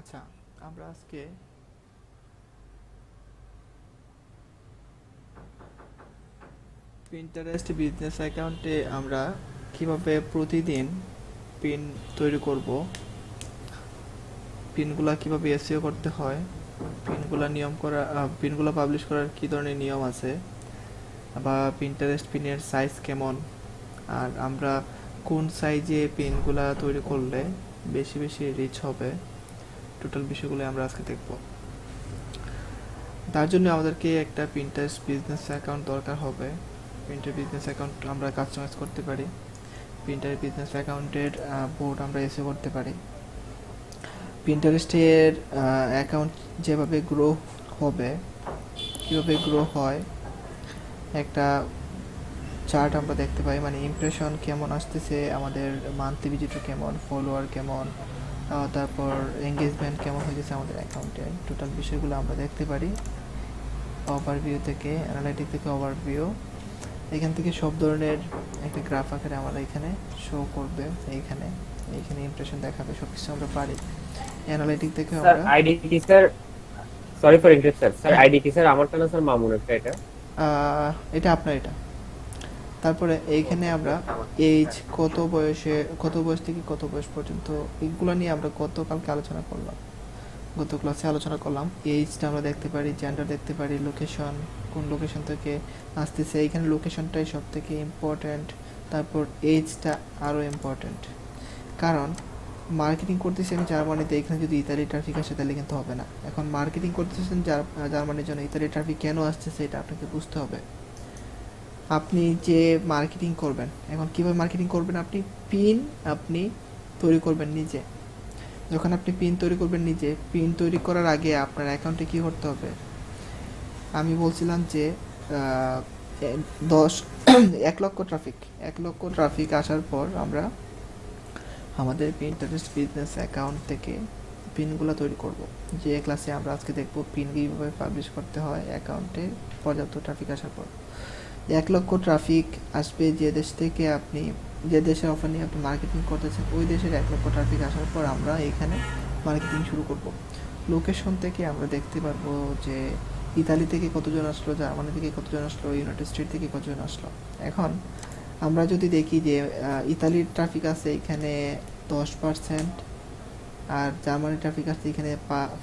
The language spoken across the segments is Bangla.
আচ্ছা, আমরা আজকে পিন্টারেস্ট বিজনেস অ্যাকাউন্টে আমরা কিভাবে প্রতিদিন পিন তৈরি করব, পিনগুলা কিভাবে এসইও করতে হয়, পিনগুলা পাবলিশ করার কি ধরনের নিয়ম আছে, বা পিন্টারেস্ট পিনের সাইজ কেমন, আর আমরা কোন সাইজে পিনগুলা তৈরি করলে বেশি বেশি রিচ হবে, টোটাল বিষয়গুলো আমরা আজকে দেখব। তার জন্য আমাদেরকে একটা পিন্টারেস্ট বিজনেস অ্যাকাউন্ট দরকার হবে। পিন্টারেস্ট বিজনেস অ্যাকাউন্ট আমরা কাস্টমাইজ করতে পারি। পিন্টারেস্ট বিজনেস অ্যাকাউন্টের বোর্ড আমরা এসে করতে পারি। পিন্টারেস্টের অ্যাকাউন্ট যেভাবে গ্রো হবে, কীভাবে গ্রো হয়, একটা চার্ট আমরা দেখতে পাই, মানে ইমপ্রেশন কেমন আসতেছে, আমাদের মান্থলি ভিজিটর কেমন, ফলোয়ার কেমন, তারপর এঙ্গেজমেন্ট কেমন হয়েছে আমাদের অ্যাকাউন্টে, টোটাল বিষয়গুলো আমরা দেখতে পারি ওভারভিউ থেকে, অ্যানালাইটিক থেকে ওভারভিউ। এখান থেকে সব ধরনের একটা গ্রাফ আকারে আমরা এখানে শো করবে, এইখানে এইখানে ইমপ্রেশন দেখাবে, সব কিছু আমরা পারি। অ্যানালাইটিক থেকে স্যার আমরা আইডি কি sir? Sorry for interrupt sir. Sir ID কি স্যার? আমার কেন স্যার মামুন একটা এটা। এটা আপনার এটা। তারপরে এইখানে আমরা এজ, কত বয়স থেকে কত বয়স পর্যন্ত, এগুলো নিয়ে আমরা গতকালকে আলোচনা করলাম, গত ক্লাসে আলোচনা করলাম। এইজটা আমরা দেখতে পারি, জেন্ডার দেখতে পারি, লোকেশন, কোন লোকেশন থেকে আসতেছে, এইখানে লোকেশনটাই সব থেকে ইম্পর্ট্যান্ট। তারপর এইজটা আরও ইম্পর্ট্যান্ট, কারণ মার্কেটিং করতেছি আমি জার্মানিতে, এখানে যদি ইতালি ট্রাফিক আসে তাহলে কিন্তু হবে না। এখন মার্কেটিং করতেছেন জার্মানির জন্য, ইতালি ট্রাফিক কেন আসতেছে এটা আপনাকে বুঝতে হবে। আপনি যে মার্কেটিং করবেন, এখন কীভাবে মার্কেটিং করবেন, আপনি তৈরি করবেন নিজে। যখন আপনি পিন তৈরি করবেন নিজে, পিন তৈরি করার আগে আপনার অ্যাকাউন্টে কী করতে হবে, আমি বলছিলাম যে 1 লক্ষ ট্রাফিক আসার পর আমরা আমাদের পিন্টারেস্ট বিজনেস অ্যাকাউন্ট থেকে পিনগুলো তৈরি করব। যে ক্লাসে আমরা আজকে দেখব পিন কীভাবে পাবলিশ করতে হয় অ্যাকাউন্টে পর্যাপ্ত ট্রাফিক আসার পর। 1 লক্ষ ট্রাফিক আসবে যে দেশ থেকে আপনি, যে দেশের অফার নিয়ে আপনি মার্কেটিং করতেছেন, ওই দেশের 1 লক্ষ ট্রাফিক আসার পর আমরা এখানে মার্কেটিং শুরু করব। লোকেশন থেকে আমরা দেখতে পারবো যে ইতালি থেকে কতজন আসলো, জার্মানি থেকে কতজন আসলো, ইউনাইটেড স্টেট থেকে কতজন আসলো। এখন আমরা যদি দেখি যে ইতালির ট্রাফিক আছে এখানে 10%, আর জার্মানির ট্রাফিক আছে এখানে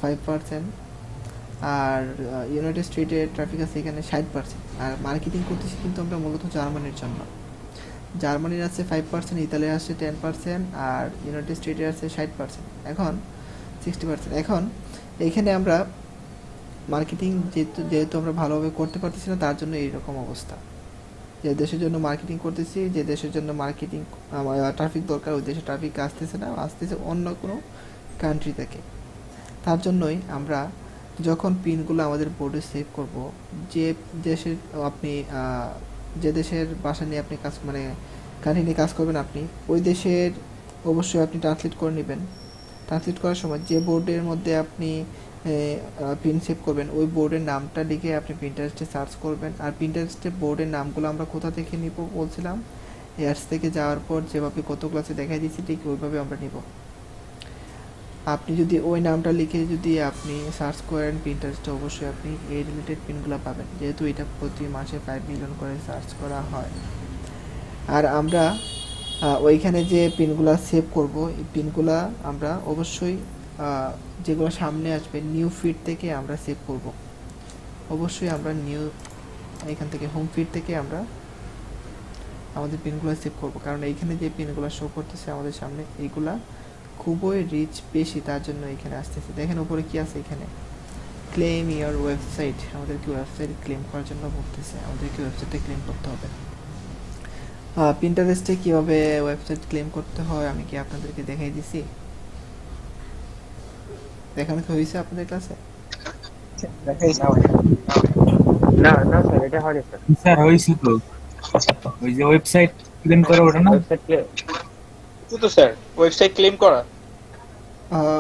5%, আর ইউনাইটেড স্টেটের ট্রাফিক আছে এখানে 60%। আর মার্কেটিং করতেছি কিন্তু আমরা মূলত জার্মানির জন্য। জার্মানির আছে 5%, ইতালির আছে 10%, আর ইউনাইটেড স্টেটের আছে 60%, এখন 60%। এখন এইখানে আমরা মার্কেটিং যেহেতু আমরা ভালোভাবে করতে পারতেছি না, তার জন্য এইরকম অবস্থা। যে দেশের জন্য মার্কেটিং করতেছি, যে দেশের জন্য মার্কেটিং ট্রাফিক দরকার, ওই দেশে ট্রাফিক আসতেছে না, আসতেছে অন্য কোনো কান্ট্রি থেকে। তার জন্যই আমরা যখন পিনগুলো আমাদের বোর্ডে সেভ করব, যে দেশের আপনি যে দেশের ভাষা নিয়ে আপনি কাজ, মানে কান্ট্রি নিয়ে কাজ করবেন, আপনি ওই দেশের অবশ্যই আপনি ট্রান্সলেট করে নেবেন। ট্রান্সলেট করার সময় যে বোর্ডের মধ্যে আপনি পিন সেভ করবেন, ওই বোর্ডের নামটা লিখে আপনি পিন্টারেস্টে সার্চ করবেন। আর পিন্টারেস্টে বোর্ডের নামগুলো আমরা কোথা থেকে নিব বলছিলাম, এয়ার্স থেকে যাওয়ার পর যেভাবে কত ক্লাসে দেখাই দিচ্ছি ঠিক ওইভাবে আমরা নিব। আপনি যদি ওই নামটা লিখে যদি আপনি সার্চ করেন পিন্টারেস্টে, অবশ্যই আপনি এই রিলেটেড পিনগুলো পাবেন, যেহেতু এটা প্রতি মাসে 5 মিলিয়ন করে সার্চ করা হয়। আর আমরা ওইখানে যে পিনগুলো সেভ করব, এই পিনগুলো আমরা অবশ্যই যেগুলো সামনে আসবে নিউ ফিড থেকে আমরা সেভ করব। অবশ্যই আমরা এখান থেকে হোম ফিড থেকে আমরা আমাদের পিনগুলো সেভ করব, কারণ এইখানে যে পিনগুলো শো করতেছে আমাদের সামনে, এইগুলা খুবই রিচ বেশি, তার জন্য এখানে আসতেছে। দেখেন উপরে কি আছে, এখানে ক্লেম ইওর ওয়েবসাইট, আমাদেরকে ওয়েবসাইট ক্লেম করার জন্য বলতেছে, আমাদেরকে ওয়েবসাইটে ক্লেম করতে হবে। পিন্টারেস্টে কীভাবে ওয়েবসাইট ক্লেম করতে হয় আমি কি আপনাদেরকে দেখাই দিছি, দেখানো কি হয়েছে আপনাদের ক্লাসে? না না স্যার, এটা হয়নি স্যার। স্যার হয়েছে তো, ওই যে ওয়েবসাইট ক্লেম করে ওটা না? ওয়েবসাইট তো স্যার ওয়েবসাইট ক্লেম করা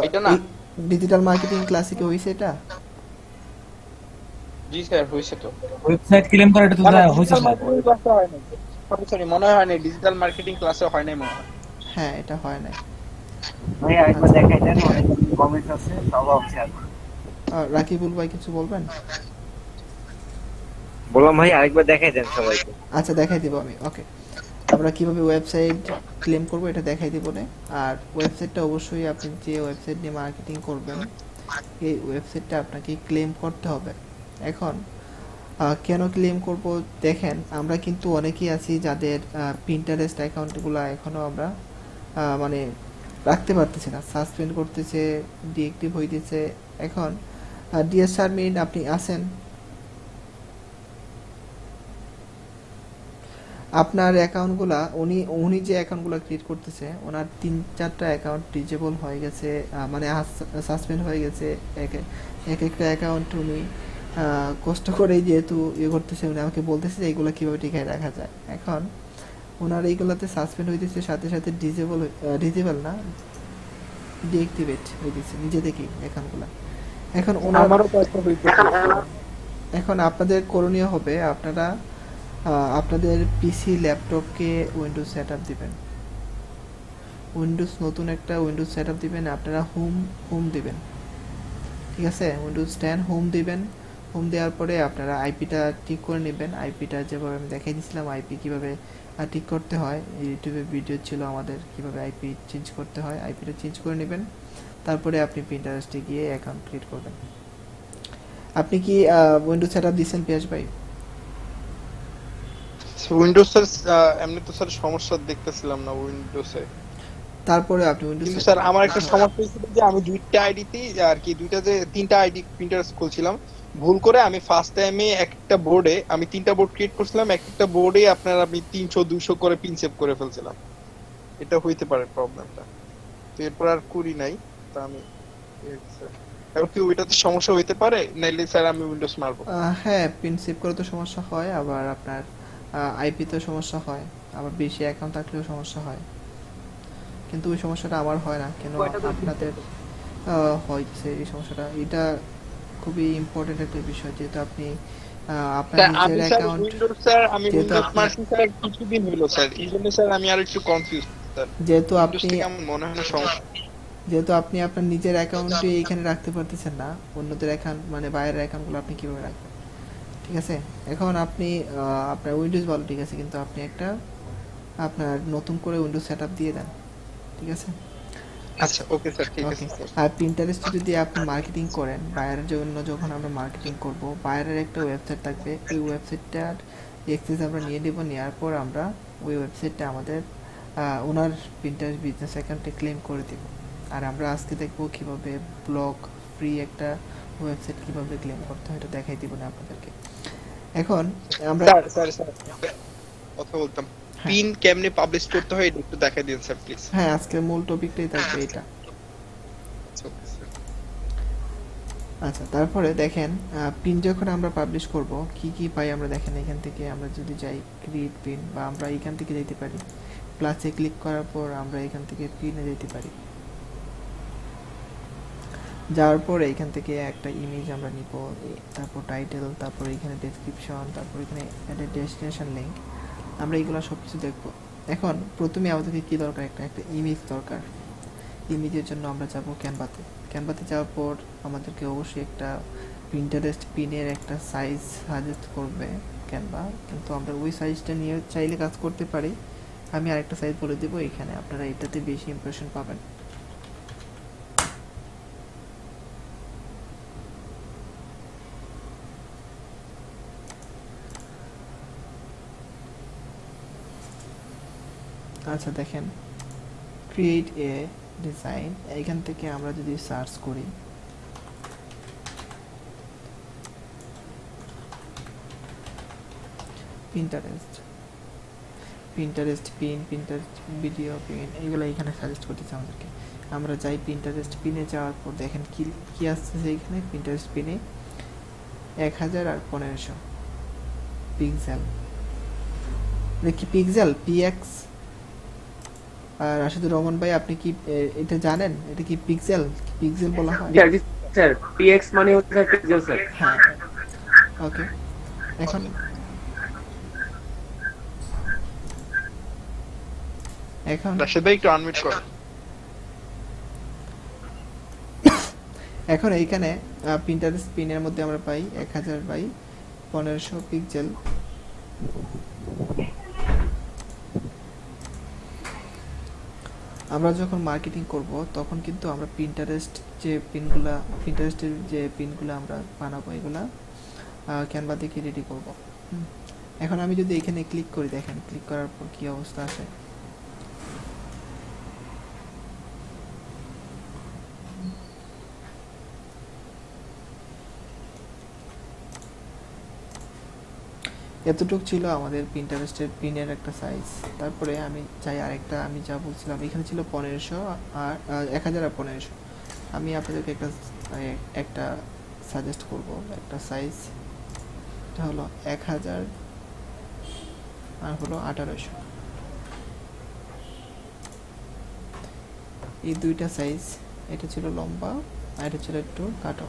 এটা না? ডিজিটাল মার্কেটিং ক্লাসে কি হয়েছে এটা? জি স্যার হয়েছে তো। ওয়েবসাইট ক্লেম করা এটা তো হয়েছে স্যার। সরি মনে হয় না, ডিজিটাল মার্কেটিং ক্লাসে হয় নাই মনে হয়। হ্যাঁ, এটা হয় নাই। ভাই আরেকবার দেখাই দেন, অনেক কমেন্টস আছে সব অফ শেয়ার করুন। রাকিবুল ভাই কিছু বলবেন? বললাম ভাই আরেকবার দেখাই দেন সবাইকে। আচ্ছা, দেখাই দিব আমি। ওকে, আমরা কিভাবে ওয়েবসাইট ক্লেম করব এটা দেখাই দিব না। আর ওয়েবসাইটটা অবশ্যই আপনি যে ওয়েবসাইট নিয়ে মার্কেটিং করবেন এই ওয়েবসাইটটা আপনাকে ক্লেম করতে হবে। এখন কেন ক্লেম করব দেখেন, আমরা কিন্তু অনেকেই আছি যাদের পিন্টারেস্ট অ্যাকাউন্টগুলো এখনও আমরা মানে রাখতে পারতেছি না, সাসপেন্ড করতেছে, ডিএক্টিভ হইতেছে। এখন ডিএস শারমিন আপনি আছেন, আপনার অ্যাকাউন্টগুলা উনি যে অ্যাকাউন্টগুলো ক্রিয়েট করতেছে ওনার 3-4টা অ্যাকাউন্ট ডিজেবল হয়ে গেছে, মানে সাসপেন্ড হয়ে গেছে। এক একটা অ্যাকাউন্ট উনি কষ্ট করে যেহেতু ইয়ে করতেছে, উনি আমাকে বলতেছে যে এইগুলো কীভাবে টিকায় রাখা যায়। এখন ওনার এইগুলোতে সাসপেন্ড হইতেছে, সাথে সাথে ডিজেবল না, ডিঅ্যাক্টিভেট হইতেছে নিজে থেকেই অ্যাকাউন্টগুলো। এখন ওনার আমারও কয়েকটা হইতেছে। এখন আপনাদের করণীয় হবে আপনারা আপনাদের পিসি ল্যাপটপকে উইন্ডোজ সেটআপ দিবেন, নতুন একটা উইন্ডোজ সেটআপ দিবেন। আপনারা হোম দিবেন, ঠিক আছে? উইন্ডোজ 10 হোম দিবেন। হোম দেওয়ার পরে আপনারা আইপিটা ঠিক করে নেবেন। আইপিটা যেভাবে আমি দেখাই দিয়েছিলাম আইপি কীভাবে ঠিক করতে হয়, ইউটিউবে ভিডিও ছিল আমাদের কীভাবে আইপি চেঞ্জ করতে হয়। আইপিটা চেঞ্জ করে নেবেন, তারপরে আপনি পিন্টারেস্টে গিয়ে অ্যাকাউন্ট ক্রিয়েট করবেন। আপনি কি উইন্ডোজ সেটআপ দিয়েছেন পিয়াস ভাই? উইন্ডোজের এমনি তো স্যার সমস্যা দেখতেছিলাম না উইন্ডোজে। তারপরে আপনি উইন্ডোজ কিন্তু স্যার আমার একটা সমস্যা হয়েছিল যে আমি দুইটা আইডিতেই আর কি তিনটা আইডি প্রিন্টারেস্ট খুলছিলাম। ভুল করে আমি ফার্স্ট টাইমে একটা বোর্ডে আমি 3টা বোর্ড ক্রিয়েট করছিলাম, একটা বোর্ডে আপনার আমি 300-200 করে পিন সেভ করে ফেলছিলাম। এটা হইতে পারে প্রবলেমটা, তো এরপর আর করি নাই। তা আমি এখন কি ওইটাতে সমস্যা হইতে পারে, নাইলে স্যার আমি উইন্ডোজ মারবো? হ্যাঁ, পিন সেভ করে তো সমস্যা হয়, আবার আপনার আইপিতেও সমস্যা হয়, আবার বেশি অ্যাকাউন্ট থাকলেও সমস্যা হয়। কিন্তু ওই সমস্যাটা আমার হয় না, কেন আপনাদের হয়েছে এই সমস্যাটা। এটা খুবই ইম্পর্টেন্ট একটা বিষয়, যেহেতু আপনি আপনার নিজের অ্যাকাউন্ট, আমি যেহেতু উইন্ডোজ আপনি মারছি স্যার কিছুদিন হলো স্যার, এই জন্য স্যার আমি আর একটু কনফিউজ স্যার। যেহেতু উইন্ডোজ আপনি থেকে আমার মনে হয় না সমস্যা। যেহেতু আপনি আপনার নিজের অ্যাকাউন্টে এইখানে রাখতে পারতেছেন না, অন্যদের অ্যাকাউন্ট মানে বাইরের অ্যাকাউন্টগুলো আপনি কীভাবে রাখবেন? ঠিক আছে, এখন আপনি আপনার উইন্ডোজ ভালো ঠিক আছে, কিন্তু আপনি একটা আপনার নতুন করে উইন্ডোজ সেট আপ দিয়ে দেন, ঠিক আছে? আচ্ছা ওকে স্যার, ঠিক আছে ওকে। স্যার। আর প্রিন্টারেস্টে যদি আপনি মার্কেটিং করেন, বাইরের জন্য যখন আমরা মার্কেটিং করব, বাইরের একটা ওয়েবসাইট থাকবে, ওই ওয়েবসাইটটার অ্যাক্সেস আমরা নিয়ে নেব। নেওয়ার পর আমরা ওই ওয়েবসাইটটা আমাদের ওনার প্রিন্টারেস্ট বিজনেস অ্যাকাউন্টে ক্লেম করে দেব। আর আমরা আজকে দেখব কীভাবে ব্লগ ফ্রি একটা ওয়েবসাইট কীভাবে ক্লেম করতে হয়, এটা দেখাই দিব না আপনাদেরকে। এখন আমরা কথা বলতাম, পিন কেমনে পাবলিশ করতে হয় এটা একটু দেখাই দিন স্যার প্লিজ। হ্যাঁ, আজকে মূল টপিকটাই থাকবে এটা। আচ্ছা, তারপরে দেখেন পিন যখন আমরা পাবলিশ করব কি কি পাই আমরা দেখেন। এখান থেকে আমরা যদি যাই ক্রিয়েট পিন, বা আমরা এখান থেকে যেতে পারি, প্লাসে ক্লিক করার পর আমরা এখান থেকে পিনে যেতে পারি। যাওয়ার পরে এখান থেকে একটা ইমেজ আমরা নিব, তারপর টাইটেল, তারপর এখানে ডেসক্রিপশন, তারপর এখানে একটা ডেস্টিনেশন লিঙ্ক, আমরা এইগুলো সব কিছু দেখব। এখন প্রথমে আমাদেরকে কী দরকার, একটা ইমেজ দরকার। ইমেজের জন্য আমরা যাব ক্যানভাতে যাওয়ার পর আমাদেরকে অবশ্যই একটা পিন্টারেস্ট পিনের একটা সাইজ সাজেস্ট করবে ক্যানভা, কিন্তু আমরা ওই সাইজটা নিয়ে চাইলে কাজ করতে পারি। আমি আরেকটা সাইজ বলে দেবো, এখানে আপনারা এটাতে বেশি ইমপ্রেশন পাবেন। আচ্ছা দেখেন, ক্রিয়েট এ ডিজাইন, এখান থেকে আমরা যদি সার্চ করি, Pinterest pin, Pinterest video pin, এইগুলো এখানে সাজেস্ট করতেছে আমাদেরকে। আমরা যাই পিন্টারেস্ট পিনে, যাওয়ার পর দেখেন কি আসছে এখানে। পিন্টারেস্ট পিনে 1000 আর 1500 পিক্সেল, কি পিক্সেল পিএক্স। আর রাশিদুর রহমান ভাই, আপনি কি এটা জানেন, এটা কি পিক্সেল বলা হয়? স্যার পিএক্স মানে হচ্ছে পিক্সেল স্যার। হ্যাঁ, ওকে। এখন রাশেদ ভাই একটু আনমিউট করুন। এখন এইখানে প্রিন্টারেস্ট পিনের মধ্যে আমরা পাই 1000 বাই 1500 পিক্সেল। আমরা যখন মার্কেটিং করব তখন কিন্তু আমরা প্রিন্টারেস্টের যে পিনগুলো আমরা বানাবো এগুলা ক্যানভা থেকে রেডি করব। এখন আমি যদি এখানে ক্লিক করি, দেখেন ক্লিক করার পর কি অবস্থা আসে। এতটুকু ছিল আমাদের প্রিন্টারেস্টের পিনের একটা সাইজ। তারপরে আমি চাই আরেকটা, আমি যা বলছিলাম এখানে ছিল 1500 আর 1000 আর 1500। আমি আপনাদেরকে একটা সাজেস্ট করব একটা সাইজ, এটা হলো 1000 আর হলো 1800। এই দুইটা সাইজ, এটা ছিল লম্বা আর এটা ছিল একটু কাটো।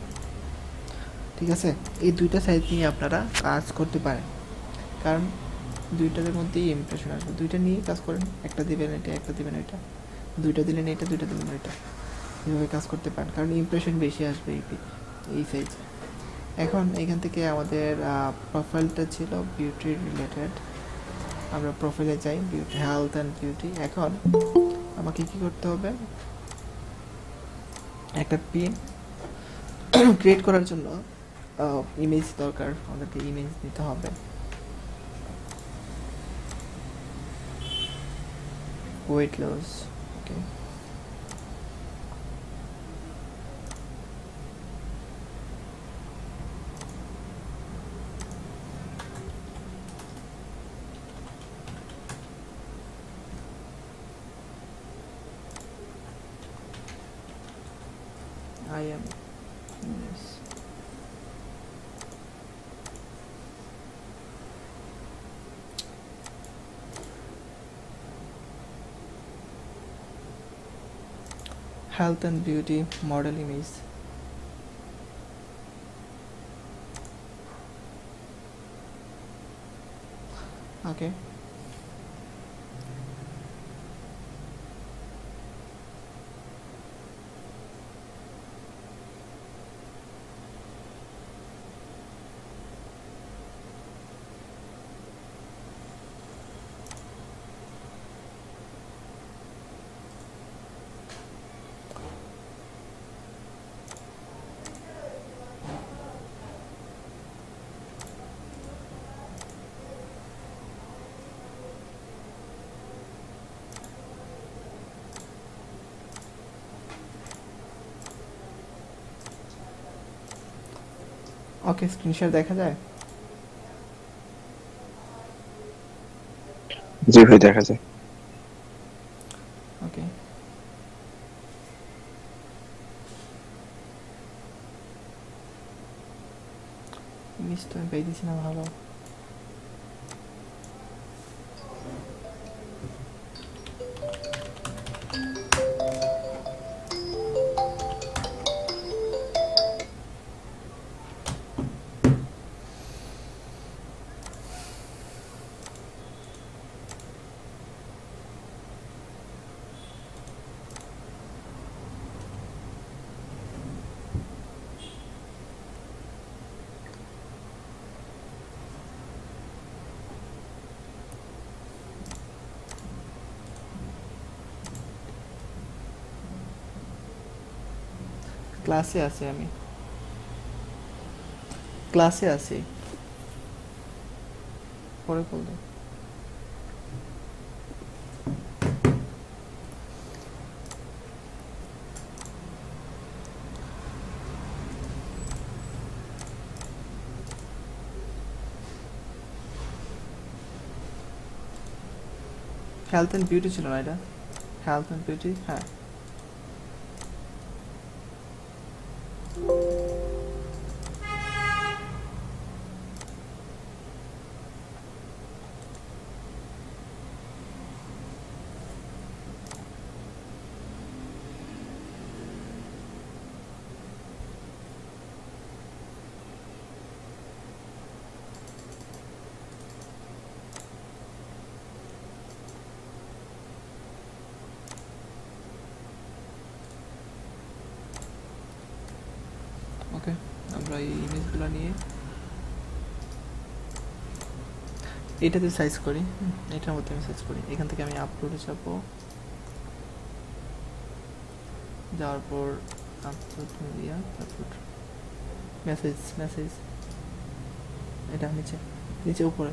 ঠিক আছে, এই দুইটা সাইজ নিয়ে আপনারা কাজ করতে পারেন, কারণ দুইটার মধ্যেই ইমপ্রেশন আসবে। দুইটা নিয়ে কাজ করেন, একটা দিবেন এটা, একটা দিবেন এটা, দুইটা দিলেন এটা, দুইটা দিলেন এটা, এইভাবে কাজ করতে পারেন, কারণ ইমপ্রেশন বেশি আসবে এই সাইজে। এখন এখান থেকে আমাদের প্রোফাইলটা ছিল বিউটি রিলেটেড, আমরা প্রোফাইলে যাই, বিউটি, হেলথ অ্যান্ড বিউটি। এখন আমাকে কি করতে হবে, একটা পিন ক্রিয়েট করার জন্য ইমেজ দরকার, আমাদেরকে ইমেজ নিতে হবে। Weight loss, okay. I am yes. Health and beauty model image. Okay. Okay, screenshot দেখা যায়? জি ভাই, দেখা যায়। ওকে, ইমেজ তো আমি পাইতেছি না ভালো। ক্লাসে আছি আমি, ক্লাসে আছি, পরে বলবো। হেলথ অ্যান্ড বিউটি ছিল না এটা? হেলথ অ্যান্ড বিউটি, হ্যাঁ। ওকে, আমরা এই ইমেজগুলো নিয়ে এটাতে সাইজ করি, এটার মধ্যে আমি সাইজ করি। এখান থেকে আমি আপলোডে যাবো, যাওয়ার পর আপলোড মিডিয়া, তারপর মেসেজ, মেসেজ এটা নিচে নিচে উপরে।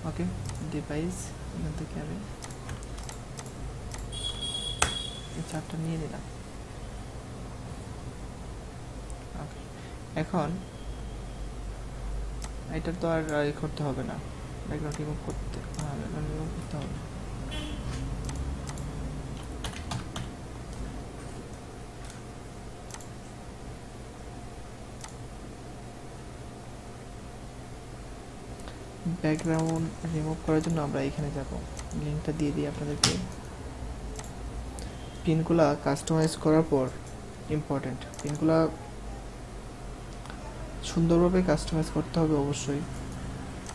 ওকে, ডিভাইস, এখান থেকে আমি এই চারটা নিয়ে নিলাম। ওকে, এখন এটার তো আর করতে হবে না, ব্যাকগ্রাউন্ড রিমুভ করতে, ব্যাকগ্রাউন্ড রিমুভ করতে হবে। ব্যাকগ্রাউন্ড রিমুভ করার জন্য আমরা এখানে যাব, লিঙ্কটা দিয়ে দিই আপনাদেরকে। পিনগুলা কাস্টমাইজ করার পর ইম্পর্টেন্ট, পিনগুলা সুন্দরভাবে কাস্টমাইজ করতে হবে অবশ্যই।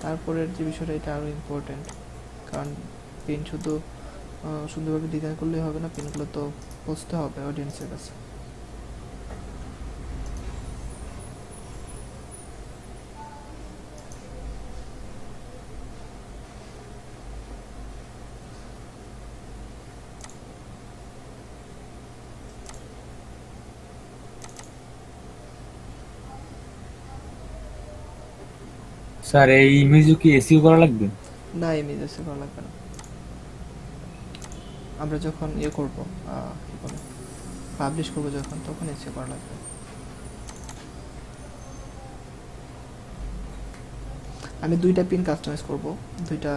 তারপরের যে বিষয়টা, এটা আরও ইম্পর্টেন্ট, কারণ পিন শুধু সুন্দরভাবে ডিজাইন করলেই হবে না, পিনগুলো তো বুঝতে হবে অডিয়েন্সের কাছে। স্যার এই ইমেজও কি এসইও করা লাগবে? না, ইমেজ এসে করা লাগবে না, আমরা যখন ইয়ে করবো, কি বলে, পাবলিশ করবো যখন, তখন এসে করা লাগবে। আমি দুইটা পিন কাস্টমাইজ করব, দুইটা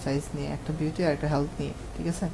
সাইজ নিয়ে, একটা বিউটি আর একটা হেলথ নিয়ে, ঠিক আছে?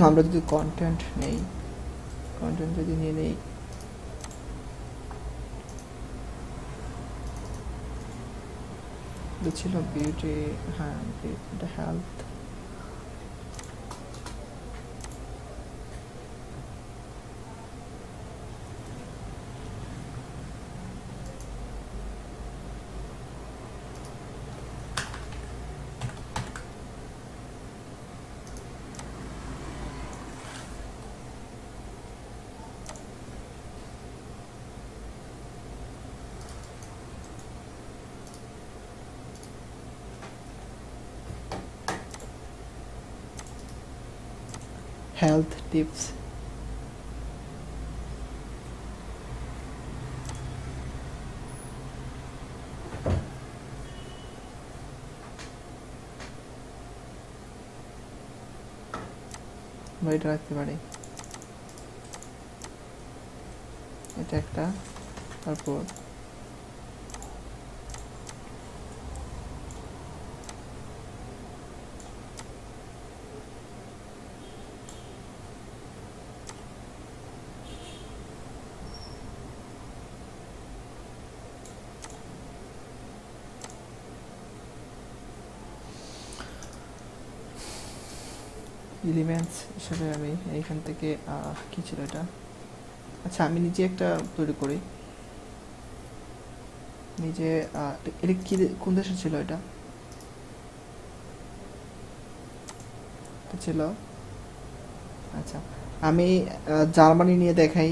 আমরা যদি কন্টেন্ট নেই, কন্টেন্ট যদি নিয়ে নেই, ছিল বিউটি, হ্যাঁ এটা হেলথ, health tips, আমরা এটা রাখতে পারি, এটা একটা, তারপর এলিমেন্টস হিসেবে আমি এইখান থেকে কি ছিল এটা, আচ্ছা আমি নিজে একটা তৈরি করি নিজে। এটা কি, কোন দেশের ছিল এটা? ছিল, আচ্ছা আমি জার্মানি নিয়ে দেখাই।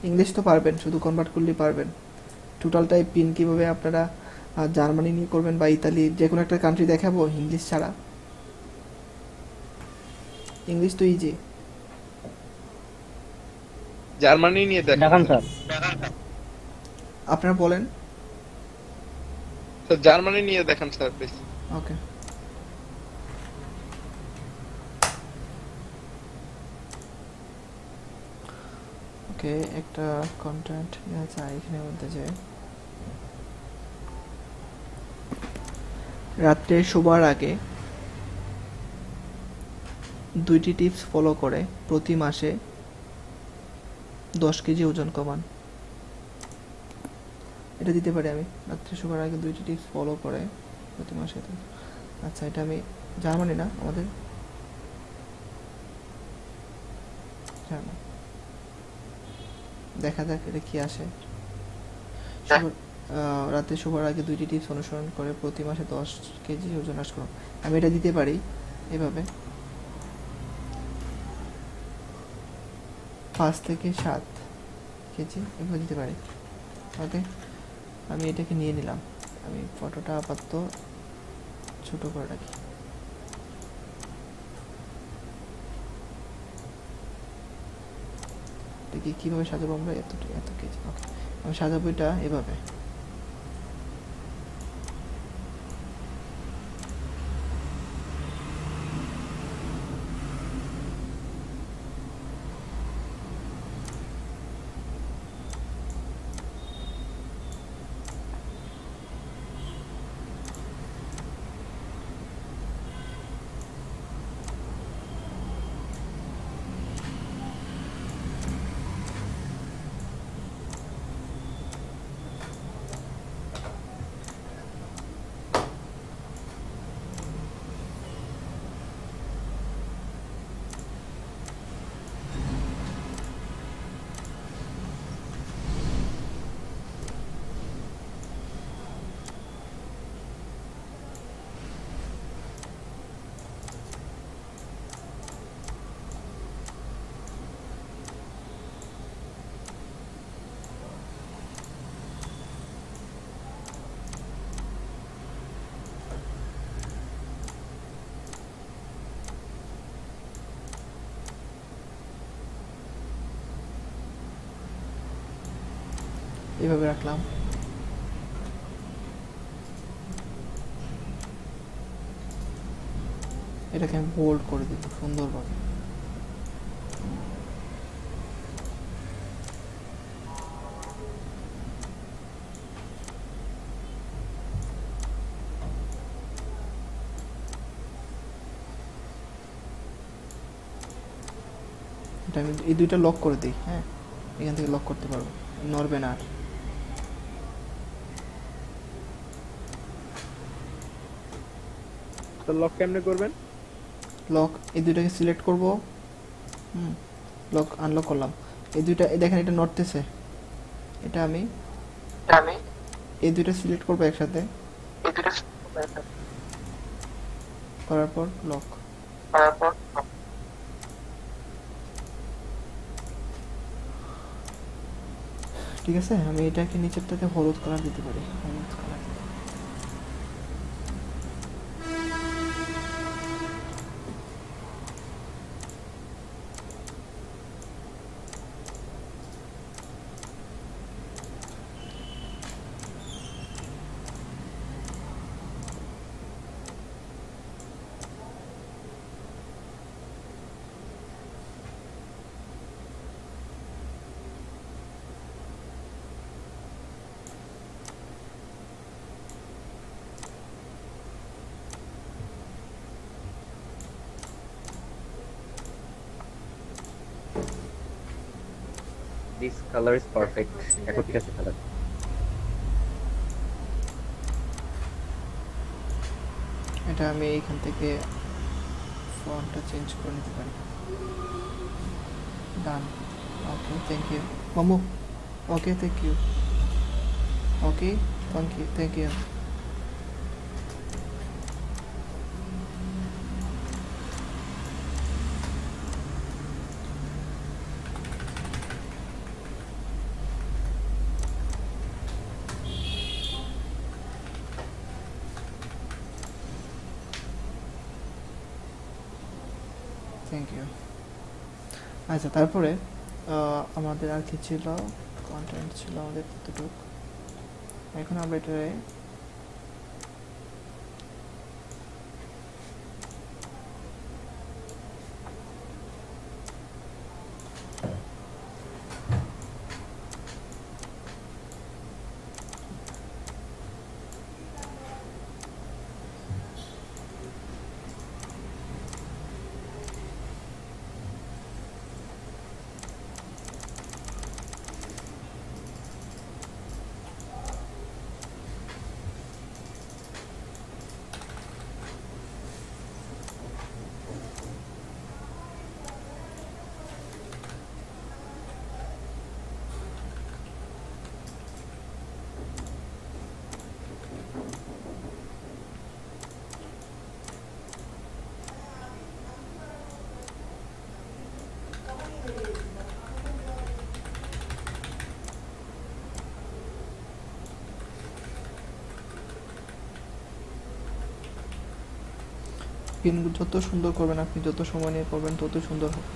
ইংলিশ তো পারবেন, শুধু কনভার্ট করলেই পারবেন। টোটালটাই পিন কীভাবে আপনারা জার্মানি নিয়ে করবেন বা ইতালি, যে কোনো একটা কান্ট্রি দেখাবো ইংলিশ ছাড়া। ইংলিশ তো ইজি, জার্মানি নিয়ে দেখান স্যার। আপনারা বলেন। স্যার জার্মানি নিয়ে দেখান স্যার প্লিজ। ওকে, ওকে একটা কন্টেন্ট নেওয়া যায় এখানের মধ্যে, যে রাত্রে শোবার আগে 2টি টিপস ফলো করে প্রতি মাসে 10 কেজি ওজন কমান। এটা দিতে পারি আমি, রাত্রে শোবার আগে 2টি টিপস ফলো করে প্রতি মাসে। আচ্ছা, এটা আমি জার্মানি না, আমাদের জার্মান। দেখা যাক এটা কি আসে। রাতে শোবার আগে 2টি টিপস অনুসরণ করে প্রতি মাসে 10 কেজি ওজন হ্রাস করুন। আমি এটা দিতে পারি এভাবে, 5 থেকে 7 কেজি এভাবে দিতে পারি। ওকে, আমি এটাকে নিয়ে নিলাম। আমি ফটোটা আপাতত ছোট করে রাখি। এটাকে কীভাবে সাজাবো আমরা? এত কেজি। ওকে, আমি সাজাবো এটা এভাবে। এইভাবে রাখলাম। এটাকে আমি বোল্ড করে দিব সুন্দরভাবে। এটা আমি এই দুইটা লক করে দিই। হ্যাঁ, এখান থেকে লক করতে পারবো, নড়বে না আর। তো লক কেমনে করবেন? লক এই দুইটাকে সিলেক্ট করব। লক আনলক করলাম। এই দুইটা দেখেন এটা নড়তেছে। এটা আমি এই দুইটা সিলেক্ট করব একসাথে, করার পর লক। ঠিক আছে, আমি এটাকে নিচেরটাতে হলুদ কালার দিতে পারি। হলুদ colour This color is perfect. এখন ঠিক আছে কালার। এটা আমি এইখান থেকে ফন্টটা চেঞ্জ করে নিতে পারি। ডান। ওকে, থ্যাংক ইউ মামু। Okay, thank you. Okay, thank you. Thank you. আচ্ছা, তারপরে আমাদের আর কি ছিল? কন্টেন্ট ছিল আমাদের কতটুকু। এখন আমরা এটারে পিন যত সুন্দর করবেন, আপনি যত সময় নিয়ে করবেন তত সুন্দর হবে।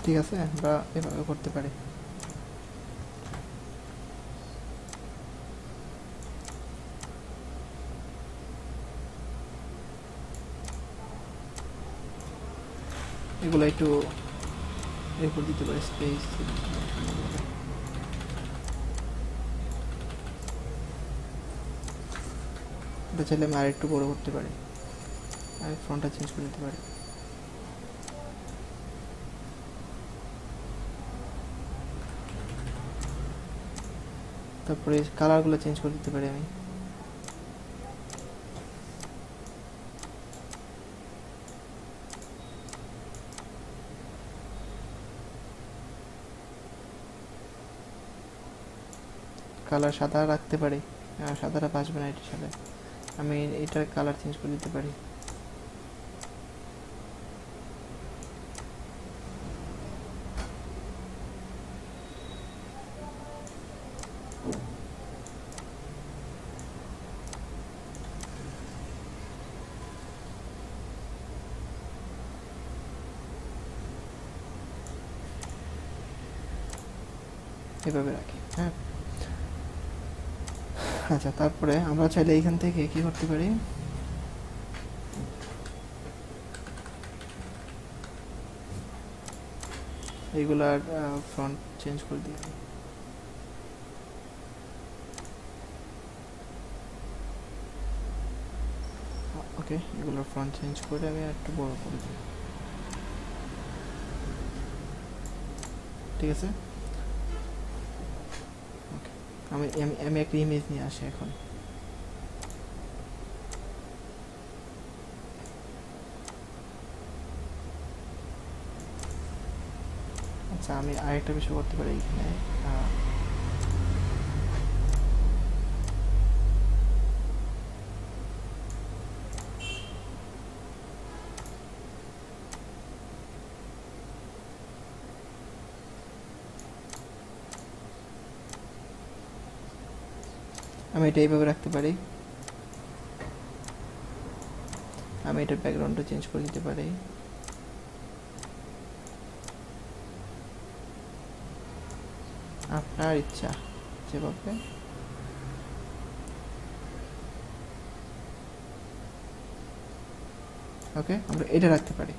ঠিক আছে, আমরা এভাবে করতে পারি। এগুলো একটু এরপর দিতে পারি স্পেস। এটা চাইলে আমি আরেকটু বড় করতে পারি, আমি ফ্রন্টটা চেঞ্জ করে দিতে পারি। তারপরে কালারগুলো চেঞ্জ করে দিতে পারি আমি। কালার সাদা রাখতে পারি, সাদাটা বাঁচবে না এটার সাথে, আমি এটার কালার চেঞ্জ করে দিতে পারি। এভাবে রাখি, হ্যাঁ। আচ্ছা, তারপরে আমরা চাইলে এইখান থেকে কি করতে পারি, এইগুলার ফ্রন্ট চেঞ্জ করে দিই। ওকে, এগুলোর ফ্রন্ট চেঞ্জ করে আমি একটু বড় করে দিই। ঠিক আছে, ওকে। আমি আমি একটা ইমেজ নিয়ে আসি এখন। আচ্ছা, আমি আরেকটা বিষয় করতে পারি এখানে, আমি এটা এইভাবে রাখতে পারি। আমি এটার ব্যাকগ্রাউন্ডটা চেঞ্জ করে দিতে পারি। আপনার ইচ্ছা যেভাবে। ওকে, আমরা এটা রাখতে পারি।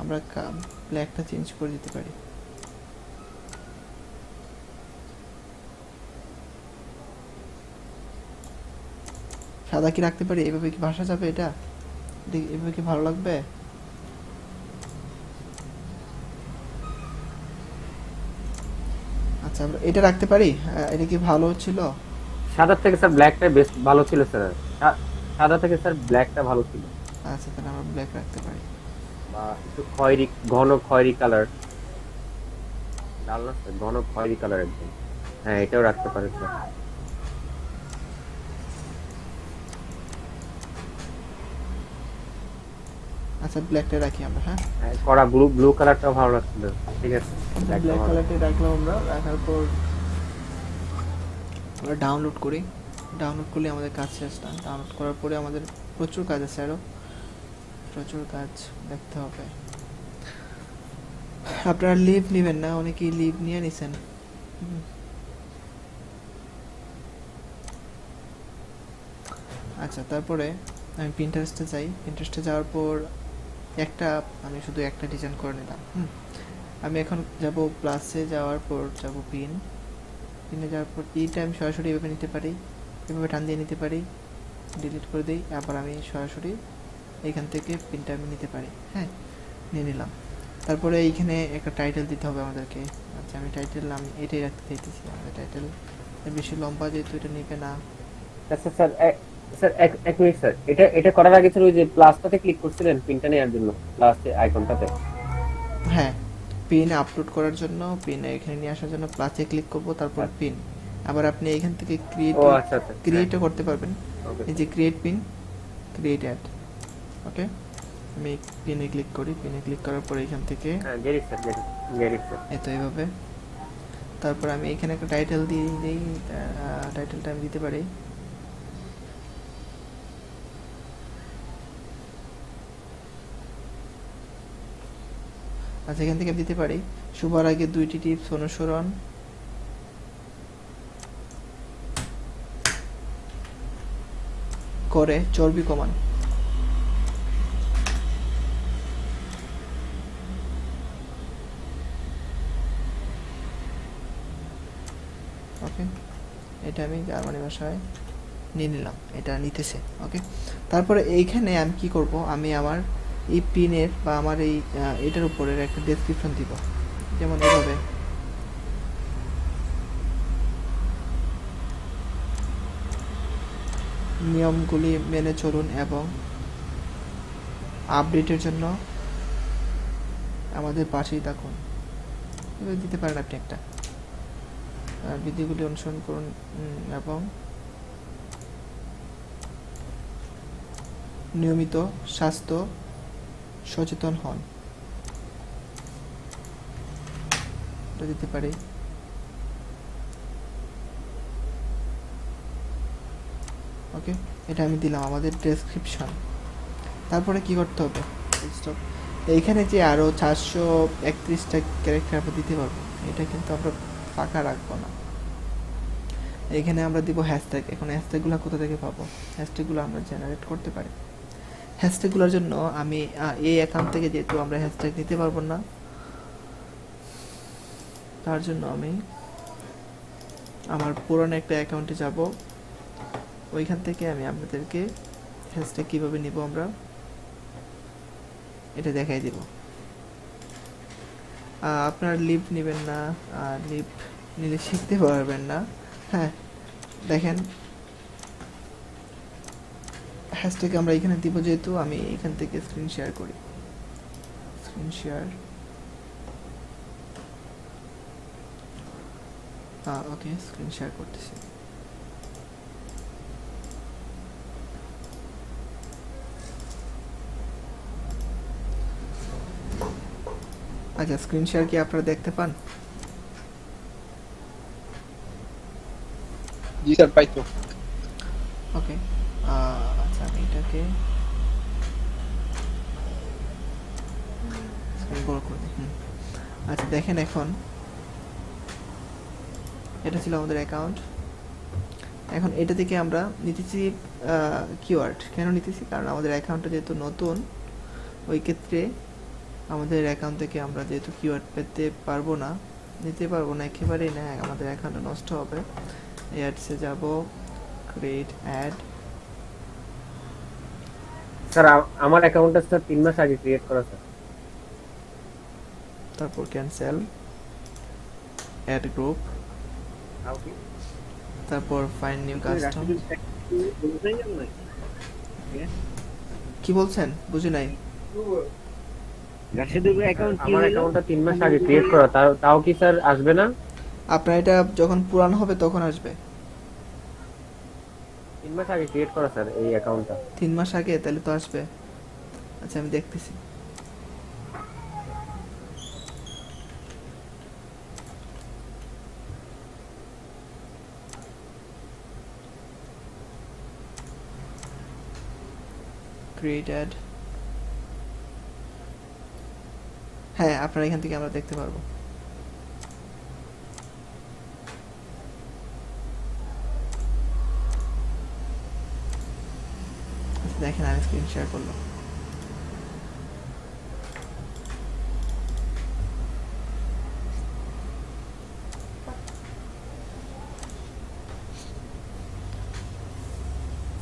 আমরা ব্ল্যাকটা চেঞ্জ করে দিতে পারি। সাদা কি রাখতে পারি? এভাবে কি ভাষা যাবে? এটা এভাবে কি ভালো লাগবে? আচ্ছা, আমরা এটা রাখতে পারি। এটা কি ভালো ছিল? সাদা থেকে স্যার ব্ল্যাকটা বেশ ভালো ছিল স্যার। সাদা থেকে স্যার ব্ল্যাকটা ভালো ছিল। আচ্ছা, তাহলে আমরা ব্ল্যাক রাখতে পারি। বা একটু খয়েরি, ঘন খয়েরি কালার, লাল না স্যার, ঘন খয়েরি কালার একদম। হ্যাঁ, এটাও রাখতে পারেন স্যার। আচ্ছা ব্ল্যাকটা রাখি আমরা, হ্যাঁ হ্যাঁ, কড়া ব্লু, ব্লু কালারটাও ভালো লাগছিল। ঠিক আছে, ব্ল্যাক ব্ল্যাকটা ভালো। কালারটা রাখলাম আমরা। রাখার পর আমরা ডাউনলোড করি। ডাউনলোড করলে আমাদের কাজ শেষ না। ডাউনলোড করার পরে আমাদের প্রচুর কাজ আছে, আরও প্রচুর কাজ দেখতে হবে। আপনারা লিভ নেবেন না, অনেকেই লিভ নিয়ে নিছেন। আচ্ছা, তারপরে আমি পিন্টারেস্টে যাই। পিন্টারেস্টে যাওয়ার পর আমি শুধু একটা ডিজাইন করে নিলাম। আমি এখন যাব প্লাসে, যাওয়ার পর যাব পিনে যাওয়ার পর এইটা আমি সরাসরি এভাবে নিতে পারি, এভাবে টান দিয়ে নিতে পারি, ডিলিট করে দিই। আবার আমি সরাসরি এইখান থেকে পিনটা আমি নিতে পারি। হ্যাঁ, নিয়ে নিলাম। তারপরে এইখানে একটা টাইটেল দিতে হবে আমাদেরকে। আচ্ছা, আমি টাইটেল এটাই রাখতে চাইতেছি। আমাদের টাইটেল বেশি লম্বা যেহেতু এটা নেবে না। আচ্ছা স্যার, স্যার এক মিনিট স্যার, এটা করার আগে স্যার ওই যে প্লাসটাতে ক্লিক করছিলেন পিনটা নেওয়ার জন্য, প্লাস আইকনটাতে। হ্যাঁ, পিন আপলোড করার জন্য, পিন এখানে নিয়ে আসার জন্য প্লাসে ক্লিক করব, তারপর পিন। আবার আপনি এখান থেকে ও আচ্ছা আচ্ছা, ক্রিয়েটও করতে পারবেন। ওকে। এই যে ক্রিয়েট পিন, ক্রিয়েট অ্যাড। ওকে, আমি পিনে ক্লিক করি। পিনে ক্লিক করার পর এখান থেকে হ্যাঁ, get it sir, get it sir. এই তো এইভাবে। তারপর আমি এখানে একটা টাইটেল দিয়ে দিই। টাইটেলটা আমি দিতে পারি আচ্ছা, এখান থেকে দিতে পারি শুভার আগে 2টি টিপস অনুসরণ করে চর্বি কমান। ওকে, এটা আমি জার্মানি ভাষায় নিয়ে নিলাম, এটা নিতেছে। ওকে, তারপরে এইখানে আমি কি করব, আমি আমার এই পিনের বা আমার এটার উপরের একটা ডেসক্রিপশন দিব, যেমন এভাবে নিয়মগুলি মেনে চলুন এবং আপডেটের জন্য আমাদের পাশেই থাকুন। এভাবে দিতে পারেন আপনি একটা। বিধিগুলি অনুসরণ করুন এবং নিয়মিত স্বাস্থ্য সচেতন হন, এটা দিতে পারি। ওকে, এটা আমি দিলাম আমাদের ডেসক্রিপশন। তারপরে কি করতে হবে, এইখানে যে আরও 431টা ক্যারেক্টার আমরা দিতে পারবো, এটা কিন্তু আমরা ফাঁকা রাখবো না। এখানে আমরা দিব হ্যাশট্যাগ। এখন হ্যাশট্যাগুলো কোথা থেকে পাবো? হ্যাশট্যাগুলো আমরা জেনারেট করতে পারি। হ্যাশট্যাগুলোর জন্য আমি এই অ্যাকাউন্ট থেকে, যেহেতু আমরা হ্যাশট্যাগ দিতে পারবো না, তার জন্য আমি আমার পুরানো একটা অ্যাকাউন্টে যাব। ওইখান থেকে আমি আপনাদেরকে হ্যাশট্যাগ কীভাবে নিব আমরা এটা দেখাই দিব। আপনারা লিভ নেবেন না, লিভ নিলে শিখতে পারবেন না। হ্যাঁ, দেখেন হ্যাশট্যাগ আমরা এখানে দিব, যেহেতু আমি এখান থেকে স্ক্রিন শেয়ার করি। স্ক্রিন শেয়ার, ওকে, স্ক্রিন শেয়ার করতেছি। আচ্ছা, স্ক্রিন শেয়ার কি আপনারা দেখতে পান? জি স্যার, পাই তো। ওকে, আচ্ছা আমি এটাকে স্ক্রিন বড় করে দিই। আচ্ছা দেখেন, এখন এটা ছিল আমাদের অ্যাকাউন্ট। এখন এটা থেকে আমরা নিতেছি কিওয়ার্ড। কেন নিতেছি? কারণ আমাদের অ্যাকাউন্টটা যেহেতু নতুন, ওই ক্ষেত্রে আমাদের অ্যাকাউন্ট থেকে আমরা যেহেতু কিওয়ার্ড নিতে পারবো না একেবারেই না, আমাদের অ্যাকাউন্টটা নষ্ট হবে। অ্যাডসে যাব, ক্রিয়েট অ্যাড। স্যার আমার অ্যাকাউন্টটা স্যার 3 মাস আগে ক্রিয়েট করা স্যার। তারপর ক্যান্সেল, অ্যাড গ্রুপ, তারপর ফাইন্ড নিউ কাস্টম। কি বলছেন? বুঝি নাই। রাশেদের অ্যাকাউন্ট কি আমার হলো? অ্যাকাউন্টটা 3 মাস আগে ক্রিয়েট করা, তাও কি স্যার আসবে না? আপনার এটা যখন পুরানো হবে তখন আসবে। 3 মাস আগে ক্রিয়েট করা স্যার এই অ্যাকাউন্টটা। 3 মাস আগে, তাহলে তো আসবে। আচ্ছা আমি দেখতেছি। ক্রিয়েটেড, হ্যাঁ আপনার এখান থেকে আমরা দেখতে পারবো। আচ্ছা, দেখেন আমি স্ক্রিন শেয়ার করলাম।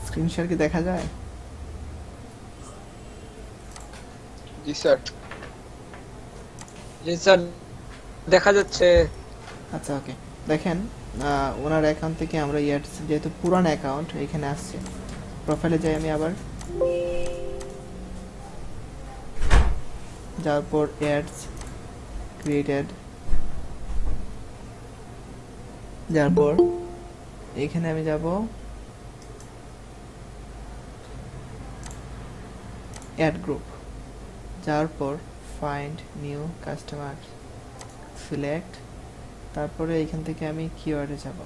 স্ক্রিন শেয়ার কি দেখা যায়? জি স্যার। জি স্যার, দেখা যাচ্ছে। আচ্ছা ওকে, দেখেন ওনার অ্যাকাউন্ট থেকে আমরা ইয়ার্স, যেহেতু পুরান অ্যাকাউন্ট এখানে আসছে, প্রোফাইলে যাই আমি আবার, যাওয়ার পর অ্যাডস ক্রিয়েটেড, যাওয়ার পর এখানে আমি যাব অ্যাড গ্রুপ, যাওয়ার পর ফাইন্ড নিউ কাস্টমার, সিলেক্ট, তারপরে এখান থেকে আমি কিওয়ার্ডে যাব,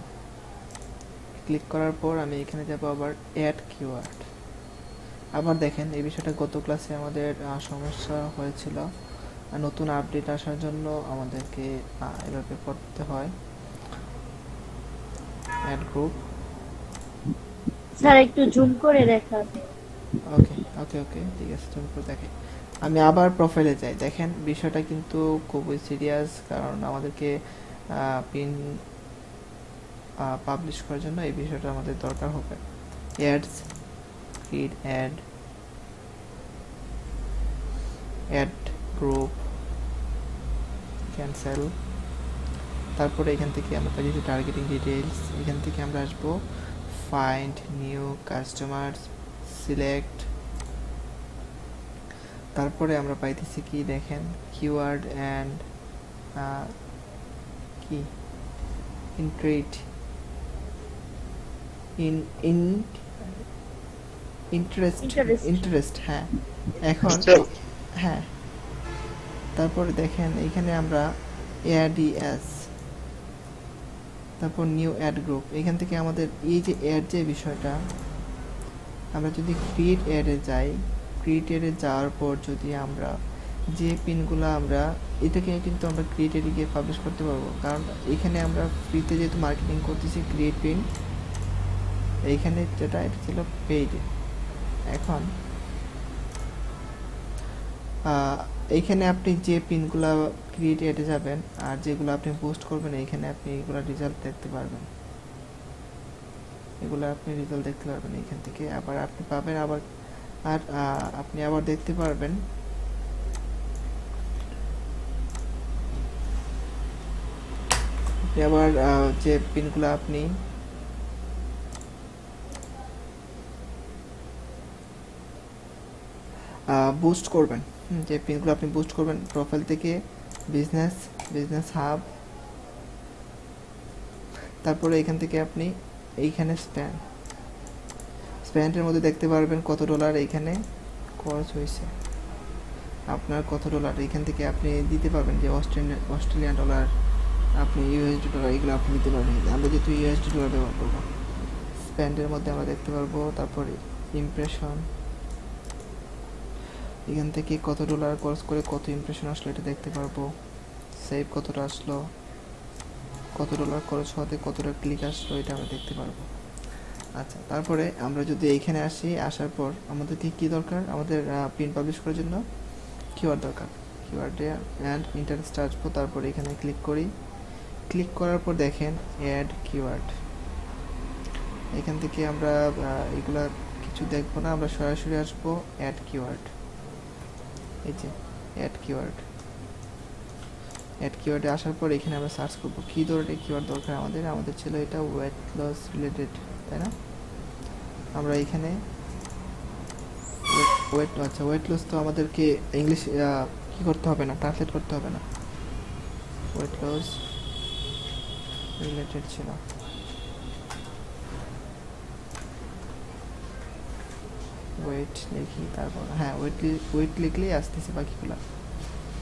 ক্লিক করার পর আমি এখানে যাব আবার অ্যাড কিওয়ার্ড। আবার দেখেন এই বিষয়টা গত ক্লাসে আমাদের সমস্যা হয়েছিল, নতুন আপডেট আসার জন্য আমাদেরকে এভাবে করতে হয়। অ্যাড গ্রুপ, স্যার একটু জুম করে দেখান। ওকে ওকে ওকে ঠিক আছে, তুমি করে দেখে। আমি আবার প্রোফাইলে যাই, দেখেন বিষয়টা কিন্তু খুবই সিরিয়াস, কারণ আমাদেরকে পিন পাবলিশ করার জন্য এই বিষয়টা আমাদের দরকার হবে। Ads create add group, cancel, তারপরে এখান থেকে আমরা পাচ্ছি টার্গেটিং ডিটেইলস, এখান থেকে আমরা আসবো ফাইন্ড নিউ কাস্টমার্স, সিলেক্ট, তারপরে আমরা পাইতেছি কি দেখেন কিওয়ার্ড অ্যান্ড কি ইনক্রিট ইন্টারেস্ট, হ্যাঁ এখন হ্যাঁ। তারপরে দেখেন এইখানে আমরা এআরডিএস, তারপর নিউ অ্যাড গ্রুপ, এখান থেকে আমাদের এই যে অ্যাড যে বিষয়টা, আমরা যদি ক্রিয়েট অ্যাডে যাই, ক্রিয়েট অ্যাডে যাওয়ার পর যদি আমরা যে পিনগুলো আমরা এটাকে কিন্তু আমরা ক্রিয়েট অ্যাডে গিয়ে পাবলিশ করতে পারবো, কারণ এখানে আমরা ফ্রিতে যেহেতু মার্কেটিং করতেছি ক্রিয়েট পিন, এইখানে যেটা এটা ছিল পেইডে। এখন এইখানে আপনি যে পিনগুলো ক্রিয়েট অ্যাডে যাবেন আর যেগুলো আপনি পোস্ট করবেন, এইখানে আপনি এগুলো রেজাল্ট দেখতে পারবেন, এগুলো আপনি রেজাল্ট দেখতে পারবেন এইখান থেকে। আবার আপনি পাবেন আবার, আর আপনি আবার দেখতে পারবেন আপনি আবার যে পিনগুলো আপনি বুস্ট করবেন, যে পিনগুলো আপনি বুস্ট করবেন প্রোফাইল থেকে, বিজনেস হাব, তারপরে এখান থেকে আপনি এইখানে স্প্যান্ডের মধ্যে দেখতে পারবেন কত ডলার এইখানে খরচ হয়েছে, আপনার কত ডলার এখান থেকে আপনি দিতে পারবেন, যে অস্ট্রেলিয়ান ডলার, আপনি ইউএসডি ডলার, এগুলো আপনি দিতে পারবেন। আমরা যেহেতু ইউএসডি ডলার ব্যবহার করবো, স্প্যান্ডের মধ্যে আমরা দেখতে পারবো, তারপরে ইমপ্রেশন, এখান থেকে কত ডলার খরচ করে কত ইমপ্রেশন আসলো এটা দেখতে পারবো, সেভ কতটা আসলো, কত ডলার খরচ হতে কতটা ক্লিক আসলো এটা আমরা দেখতে পারবো। আচ্ছা, তারপরে আমরা যদি এইখানে আসি, আসার পর আমাদেরকে কি দরকার, আমাদের পিন পাবলিশ করার জন্য কিওয়ার্ড দরকার, কিওয়ার্ডে অ্যান্ড ইন্টারেস্ট আসবো, তারপর এখানে ক্লিক করি, ক্লিক করার পর দেখেন অ্যাড কিওয়ার্ড, এখান থেকে আমরা এগুলা কিছু দেখবো না, আমরা সরাসরি আসবো অ্যাড কিওয়ার্ড, এই যে অ্যাড কিওয়ার্ডে আসার পর এখানে আমরা সার্চ করবো কী ধরনের কিওয়ার্ড দরকার আমাদের ছিল এটা ওয়েট লস রিলেটেড, তাই না? আমরা এখানে ওয়েট লস তো আমাদেরকে ইংলিশ কি করতে হবে না, ট্রান্সলেট করতে হবে না। ওয়েট লস রিলেটেড ছিল। ওয়েট লিখি, তারপর হ্যাঁ ওয়েট লিখলেই আসতেছে বাকিগুলো।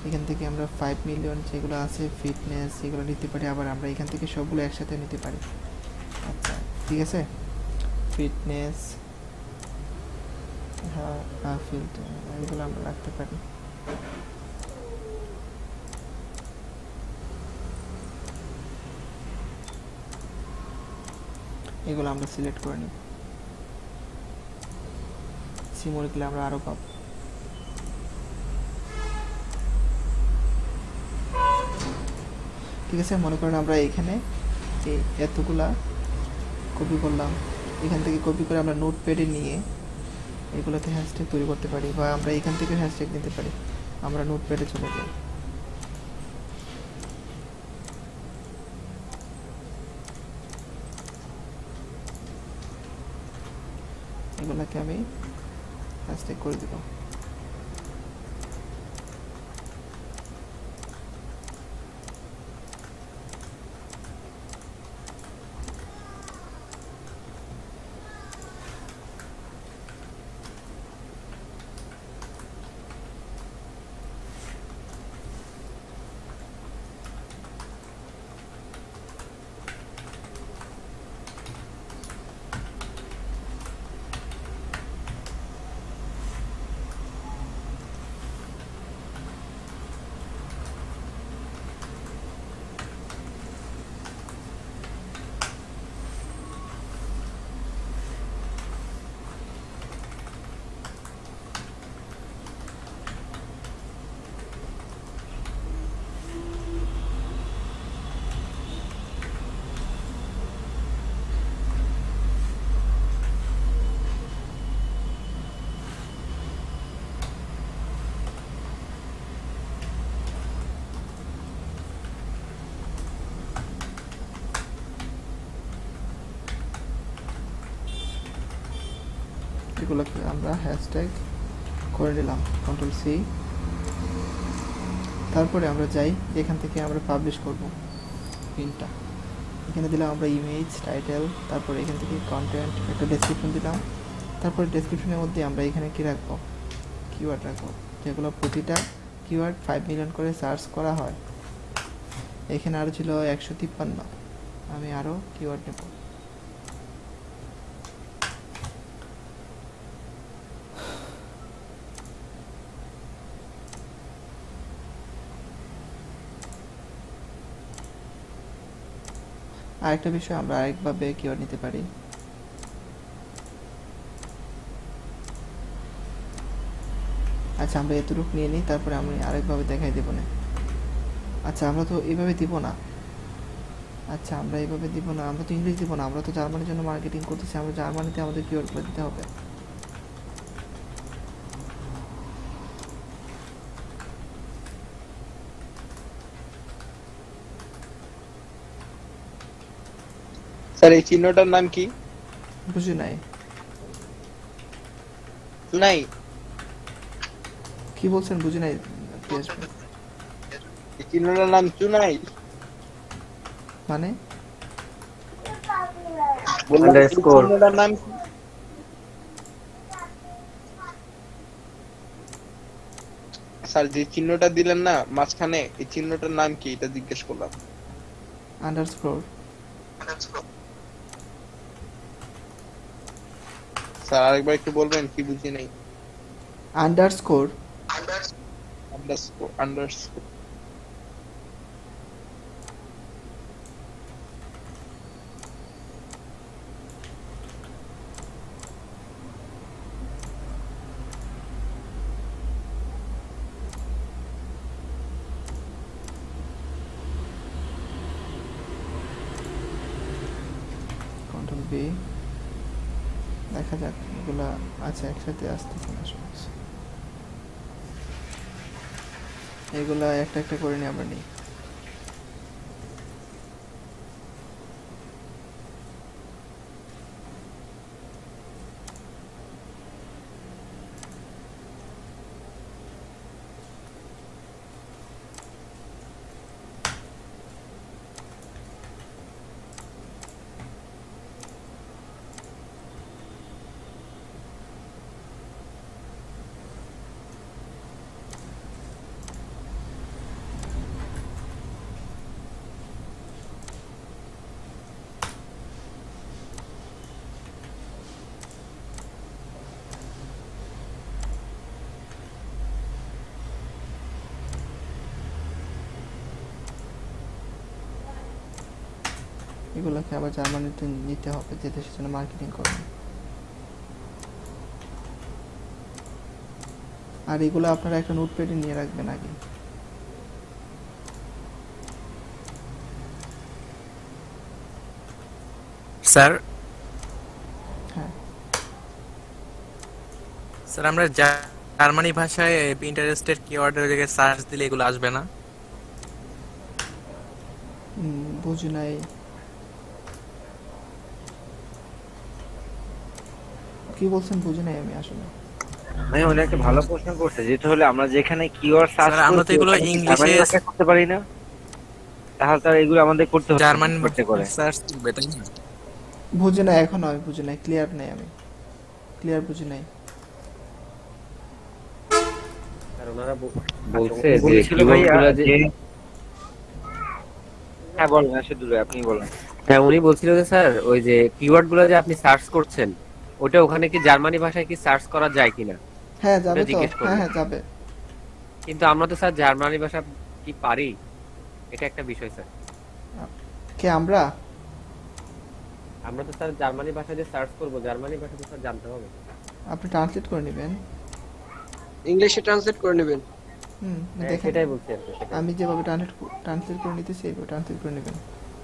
এখান থেকে আমরা 5 মিলিয়ন যেগুলো আছে ফিটনেস এগুলো নিতে পারি, আবার আমরা এখান থেকে সবগুলো একসাথে নিতে পারি। আচ্ছা ঠিক আছে, ফিটনেস হ্যাঁ ফিল্টার এগুলো আমরা রাখতে পারি। এগুলো আমরা সিলেক্ট করে নিই। সিমো লিখলে আমরা আরও পাবো। ঠিক আছে, মনে করেন আমরা এখানে এই এতগুলা কপি করলাম, এখান থেকে কপি করে আমরা নোটপ্যাডে নিয়ে এগুলোতে হ্যাশট্যাগ তৈরি করতে পারি, বা আমরা এখান থেকে হ্যাশট্যাগ নিতে পারি। আমরা নোটপ্যাডে চলে যাই, এগুলোকে আমি হ্যাশট্যাগ করে দেব। এগুলোকে আমরা হ্যাশট্যাগ করে নিলাম, কন্ট্রোল সি। তারপরে আমরা যাই, এখান থেকে আমরা পাবলিশ করব পিনটা। এখানে দিলাম আমরা ইমেজ টাইটেল, তারপরে এখান থেকে কন্টেন্ট, একটা ডেসক্রিপশন দিলাম। তারপরে ডেসক্রিপশনের মধ্যে আমরা এখানে কি রাখবো, কিওয়ার্ড রাখবো, যেগুলো প্রতিটা কিওয়ার্ড 5 মিলিয়ন করে সার্চ করা হয়। এখানে আরও ছিল 153, আমি আরও কিওয়ার্ড নেব। আরেকটা বিষয়, আমরা আরেকভাবে কিওয়ার্ড নিতে পারি। আচ্ছা আমরা এতটুকু নিয়ে নিই, তারপরে আমি আরেকভাবে দেখাই দেবো না। আচ্ছা আমরা তো এইভাবে দিব না, আচ্ছা আমরা এইভাবে দিব না, আমরা তো ইংলিশ দিব না, আমরা তো জার্মানির জন্য মার্কেটিং করতেছি, আমরা জার্মানিতে আমাদের কিওয়ার্ডগুলো দিতে হবে। স্যার এই চিহ্নটার নাম কি? বুঝি নাই, নাই কি বলছেন বুঝি নাই। এই চিহ্নটার নাম চুনাই মানে বললাম, এই Underscore. চিহ্নটার নাম কি? স্যার যে চিহ্নটা দিলেন না মাঝখানে, এই চিহ্নটার নাম কি এটা জিজ্ঞেস করলাম। আন্ডারস্কোর। স্যার আরেকবার একটু বলবেন, কি বুঝি নাই। Underscore. Underscore, underscore. Control B, দেখা যাক এগুলা। আচ্ছা একসাথে আসতেছে না সমস্যা, এগুলা একটা একটা করে নিয়ে আমরা নিই। এগুলোকে আবার জার্মানিতে নিতে হবে, যে দেশের জন্য মার্কেটিং করবেন। আর এগুলো আপনারা একটা নোটপ্যাডে নিয়ে রাখবেন আগে। স্যার হ্যাঁ, স্যার আমরা জার্মানি ভাষায় পিন্টারেস্টের কিওয়ার্ডের জায়গায় সার্চ দিলে এগুলো আসবে না? বুঝি নাই। কি বলছেন বুঝি নাই আমি আসলে। মানে উনি একটা ভালো প্রশ্ন করছে, যেটা হলো আমরা যেখানে কিওয়ার্ড সার্চ স্যার, আমরা তো এগুলো ইংলিশে করতে পারি না, তাহলে তো এগুলো আমাদের করতে হবে জার্মানি করতে করে। সার্চ করবে, তাই না? বুঝি নাই, এখনো আমি বুঝি নাই, ক্লিয়ার নাই, আমি ক্লিয়ার বুঝি নাই। আর ওনারা বলছে যে বলেছিল ভাইয়া কিওয়ার্ডগুলো যে যে হ্যাঁ বলেন, আসলে দূরে আপনি বলেন। হ্যাঁ উনি বলছিল যে স্যার ওই যে কিওয়ার্ডগুলো যে আপনি সার্চ করছেন ওটা ওখানে কি জার্মানি ভাষায় কি সার্চ করা যায় কিনা, হ্যাঁ যাবে তো, জিজ্ঞেস করবেন। হ্যাঁ হ্যাঁ যাবে। কিন্তু আমরা তো স্যার জার্মানি ভাষা কি পারি, এটা একটা বিষয় স্যার। কে আমরা? আমরা তো স্যার জার্মানি ভাষায় যে সার্চ করব, জার্মানি ভাষা তো স্যার জানতে হবে। আপনি ট্রান্সলেট করে নেবেন। ইংলিশে ট্রান্সলেট করে নেবেন। হ্যাঁ, দেখেন সেটাই বলছি আর কি, সেটাই। আমি যেভাবে ট্রান্সলেট করে নিতেছি এইভাবে ট্রান্সলেট করে নেবেন।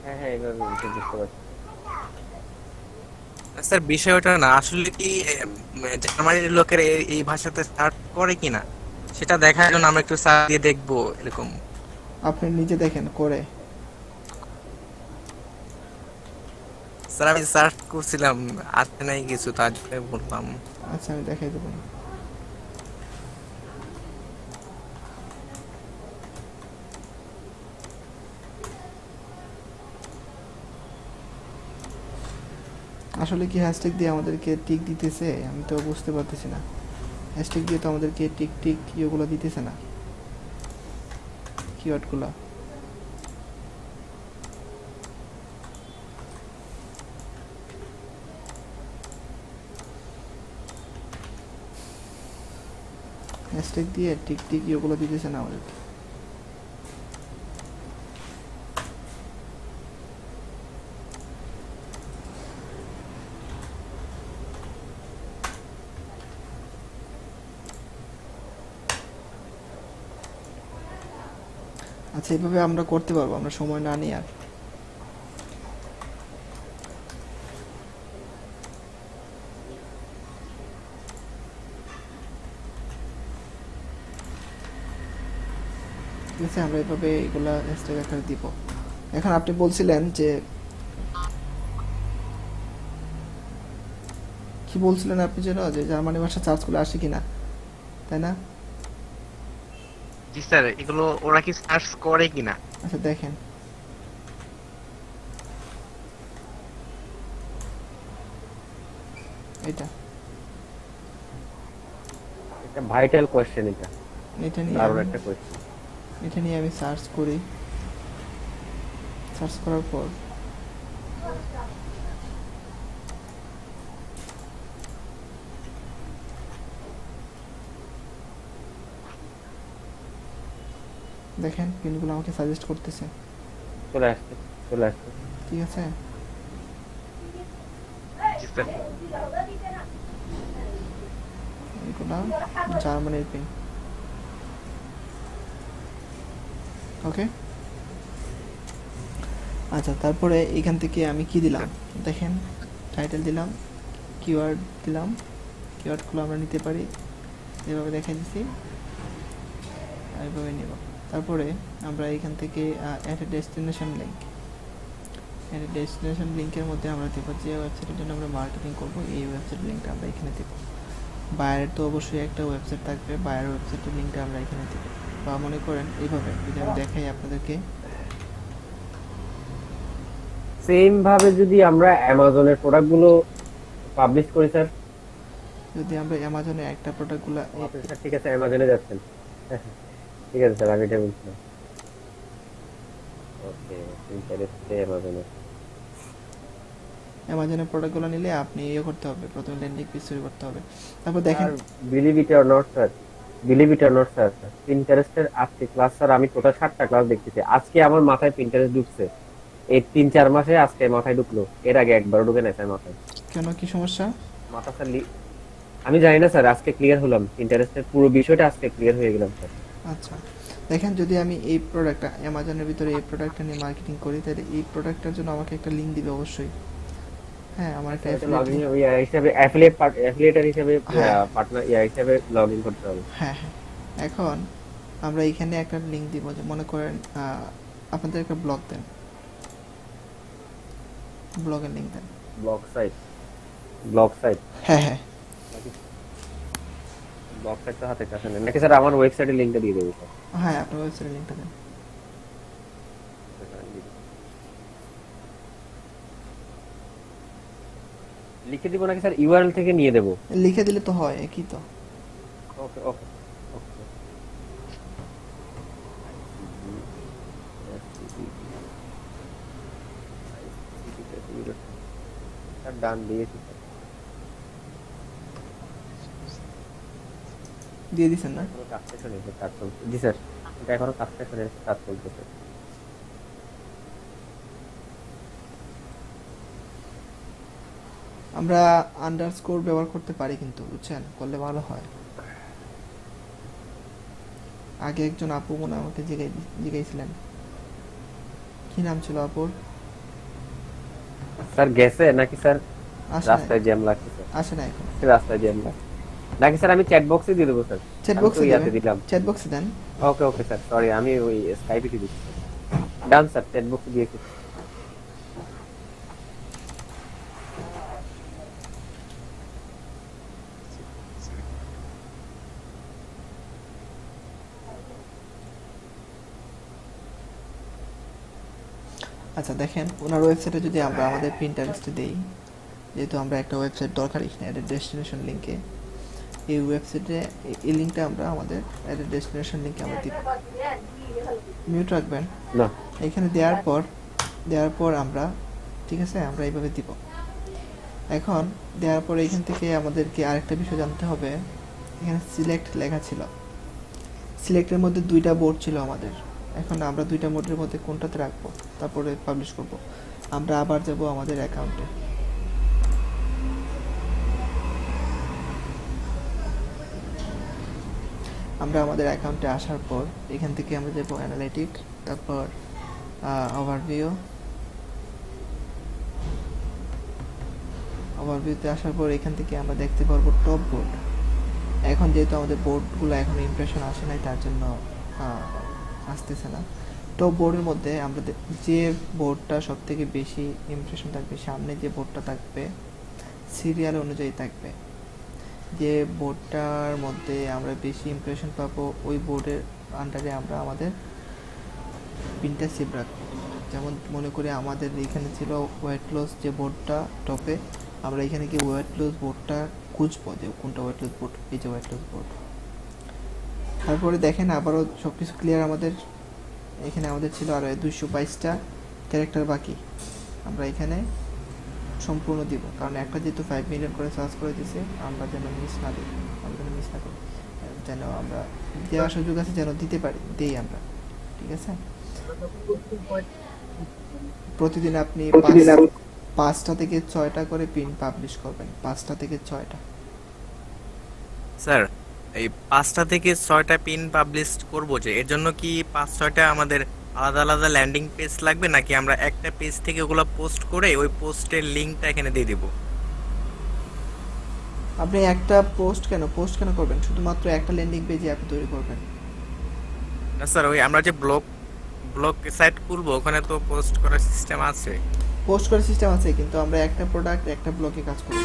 হ্যাঁ হ্যাঁ এইভাবে বলছি, বুঝতে পারছি। স্যার বিষয়টা না আসলে কি জার্মানির লোকের এই ভাষাতে সার্চ করে কিনা সেটা দেখার জন্য আমরা একটু সার্চ দিয়ে দেখবো এরকম। আপনি নিজে দেখেন করে। স্যার আমি সার্চ করছিলাম, আসতে নাই কিছু, তার জন্য বললাম। আচ্ছা আমি দেখাই দেবো। আসলে কি হ্যাশট্যাগ দিয়ে আমাদেরকে টিক দিতেছে, আমি তো বুঝতে পারতেছি না। হ্যাশট্যাগ দিয়ে তো আমাদেরকে টিক টিক ইয়েগুলো দিতেছে না, কিওয়ার্ডগুলো। হ্যাশট্যাগ দিয়ে টিক টিক ইয়েগুলো দিতেছে না আমাদেরকে। আচ্ছা এইভাবে আমরা করতে পারবো, আমরা সময় না নিয়ে। আর ঠিক আছে, আমরা এইভাবে এগুলা হ্যাশট্যাগ আকারে দিব। এখন আপনি বলছিলেন যে কি বলছিলেন আপনি, যেন যে জার্মানি ভাষা সার্চ করলে আসে কিনা, তাই না? জি স্যার, এগুলো ওরা কি সার্চ করে কিনা? আচ্ছা দেখেন, এটা এটা ভাইটাল কোশ্চেন, এটা এটা নিয়ে দারুণ আমি- একটা কোশ্চেন। এটা নিয়ে আমি সার্চ করি। সার্চ করার পর দেখেন পিনগুলো আমাকে সাজেস্ট করতেছে। চলে আসছে, চলে আসছে। ঠিক আছে, জি স্যার। এগুলা জার্মানির পিন। ওকে, আচ্ছা তারপরে এখান থেকে আমি কি দিলাম দেখেন, টাইটেল দিলাম, কিওয়ার্ড দিলাম। কিওয়ার্ডগুলো আমরা নিতে পারি, এভাবে দেখাই দিচ্ছি, এইভাবে নেব। তারপরে আমরা এখান থেকে add a destination link, add a destination লিঙ্কের মধ্যে আমরা দেব যে ওয়েবসাইটের জন্য আমরা মার্কেটিং করব, এই ওয়েবসাইট লিঙ্কটা আমরা এখানে দেব। বায়ারের তো অবশ্যই একটা ওয়েবসাইট থাকবে, বায়ার ওয়েবসাইটের লিঙ্কটা আমরা এখানে দেব। বা মনে করেন এইভাবে যদি আমি দেখাই আপনাদেরকে, সেম ভাবে যদি আমরা অ্যামাজনের প্রোডাক্টগুলো পাবলিশ করি স্যার। যদি আমরা অ্যামাজনে একটা প্রোডাক্টগুলো স্যার ঠিক আছে, অ্যামাজনে যাচ্ছেন। ঠিক আছে স্যার, আমি এটা বলছিলাম। ওকে, ইন্টারেস্টে অ্যামাজনে। অ্যামাজনের প্রোডাক্টগুলো নিলে আপনি ইয়ে করতে হবে, প্রথমে ল্যান্ডিং পেজ তৈরি করতে হবে। তারপর দেখেন believe it or not sir, believe it or not sir, পিন্টারেস্টের আজকে ক্লাস স্যার আমি টোটাল 7টা ক্লাস দেখতেছি। আজকে আমার মাথায় পিন্টারেস্ট ঢুকছে, এই 3-4 মাসে আজকে মাথায় ঢুকলো, এর আগে একবার ঢুকে নাই স্যার মাথায়। কেন, কি সমস্যা? মাথা স্যার আমি জানি না স্যার, আজকে ক্লিয়ার হলাম, ইন্টারেস্টের পুরো বিষয়টা আজকে ক্লিয়ার হয়ে গেলাম স্যার। আচ্ছা দেখেন, যদি আমি এই প্রোডাক্টটা অ্যামাজনের ভিতরে এই প্রোডাক্টটা নিয়ে মার্কেটিং করি, তাহলে এই প্রোডাক্টটার জন্য আমাকে একটা লিঙ্ক দিবে অবশ্যই। হ্যাঁ, আমার একটা লগইন হিসাবে অ্যাফিলিয়েটর হিসাবে হ্যাঁ। পার্টনার হিসাবে লগইন করতে হবে। হ্যাঁ হ্যাঁ, এখন আমরা এখানে একটা লিঙ্ক দিব, যে মনে করেন আপনাদের একটা ব্লগ দেন, ব্লগের লিঙ্ক দেন। ব্লগ সাইট হ্যাঁ হ্যাঁ, ব্লগ সাইট তো হাতে কাছে নেই নাকি স্যার? আমার ওয়েবসাইটের লিংকটা দিয়ে দেবো স্যার। হ্যাঁ আপনার ওয়েবসাইটের লিঙ্কটা দেন। লিখে দিব নাকি স্যার? ইউআরএল থেকে নিয়ে দেবো? লিখে দিলে তো হয়, একই তো। ওকে ওকে ওকে স্যার ডান দিয়েছি স্যার। দিয়ে দিছেন না? এখনো কাজ শেষ হয়নি স্যার, কাজ চলছে। জি স্যার, এটা এখনো কাজ শেষ হয়নি, কাজ চলতেছে। আমরা আন্ডারস্কোর ব্যবহার করতে পারি কিন্তু, বুঝছেন, করলে ভালো হয়। আগে একজন আপু মনে হয় আমাকে জিজ্ঞাইছিলেন, কি নাম ছিল আপুর? স্যার গেছে নাকি স্যার? আসে নাই, রাস্তায় জ্যাম লাগছে আসে না এখন। স্যার, রাস্তায় জ্যাম লাগছে নাকি স্যার? আমি চ্যাট বক্সে দিয়ে দেবো স্যার। চ্যাট আমি তো বক্সে ইয়াতে দেন, দিলাম। চ্যাট বক্সে দেন। ওকে ওকে স্যার, সরি, আমি ওই স্কাইপে কি দিচ্ছি। ডান স্যার, চ্যাট বক্সে দিয়েছি। আচ্ছা দেখেন, ওনার ওয়েবসাইটে যদি আমরা আমাদের পিন্টারেস্টে দেই, যেহেতু আমরা একটা ওয়েবসাইট দরকার এখানে অ্যাডেড ডেস্টিনেশন লিঙ্কে, এই ওয়েবসাইটে এই লিঙ্কটা আমরা আমাদের অ্যাডেড ডেস্টিনেশন লিঙ্কে আমরা দিব। মিউট রাখবেন না এখানে দেওয়ার পর আমরা, ঠিক আছে, আমরা এইভাবে দিব। এখন দেওয়ার পর এখান থেকে আমাদেরকে আরেকটা বিষয় জানতে হবে, এখানে সিলেক্ট লেখা ছিল, সিলেক্টের মধ্যে দুইটা বোর্ড ছিল আমাদের। এখন আমরা দুইটা বোর্ডের মধ্যে কোনটাতে রাখবো, তারপরে পাবলিশ করব। আমরা আবার যাব আমাদের অ্যাকাউন্টে, আমরা আমাদের অ্যাকাউন্টে আসার পর এখান থেকে আমরা যাব অ্যানালিটিক, তারপর ওভারভিউতে আসার পর এখান থেকে আমরা দেখতে পারবো টপ বোর্ড। এখন যেহেতু আমাদের বোর্ডগুলো এখন ইমপ্রেশন আসে নাই, তার জন্য আসতেছে না। টপ বোর্ডের মধ্যে আমরা যে বোর্ডটা সব থেকে বেশি ইমপ্রেশন থাকবে, সামনে যে বোর্ডটা থাকবে সিরিয়াল অনুযায়ী থাকবে, যে বোর্ডটার মধ্যে আমরা বেশি ইমপ্রেশন পাবো, ওই বোর্ডের আন্ডারে আমরা আমাদের পিনটা সেভ রাখবো। যেমন মনে করি আমাদের এখানে ছিল ওয়েট লস যে বোর্ডটা টপে, আমরা এখানে কি ওয়েট লস বোর্ডটা খুঁজবো, যে কোনটা ওয়েট লস বোর্ড, এই যে ওয়েট লস বোর্ড। তারপরে দেখেন আবারও সব কিছু ক্লিয়ার আমাদের। এখানে আমাদের ছিল আর 222টা ক্যারেক্টার বাকি, আমরা এখানে সম্পূর্ণ দিব, কারণ একটা যেহেতু 5 মিলিয়ন করে সার্চ করে দিয়েছে, আমরা যেন মিস না দিই, আমরা যেন মিস না করি, যেন আমরা দেওয়ার সুযোগ আছে যেন দিতে পারি, দেই আমরা, ঠিক আছে। প্রতিদিন আপনি 5টা থেকে 6টা করে পিন পাবলিশ করবেন, 5টা থেকে 6টা। স্যার এই 5টা থেকে 6টা পিন পাবলিশ করব, যে এর জন্য কি 5-6টা আমাদের আলাদা আলাদা ল্যান্ডিং পেজ লাগবে, নাকি আমরা একটা পেজ থেকে ওগুলো পোস্ট করে ওই পোস্টের লিংকটা এখানে দিয়ে দিব? আপনি একটা পোস্ট কেন করবেন? শুধুমাত্র একটা ল্যান্ডিং পেজে আপনি তৈরি করবেন না স্যার, ওই আমরা যে ব্লগ সাইট খুলবো, ওখানে তো পোস্ট করার সিস্টেম আছে। পোস্ট করার সিস্টেম আছে, কিন্তু আমরা একটা প্রোডাক্ট একটা ব্লকে কাজ করব।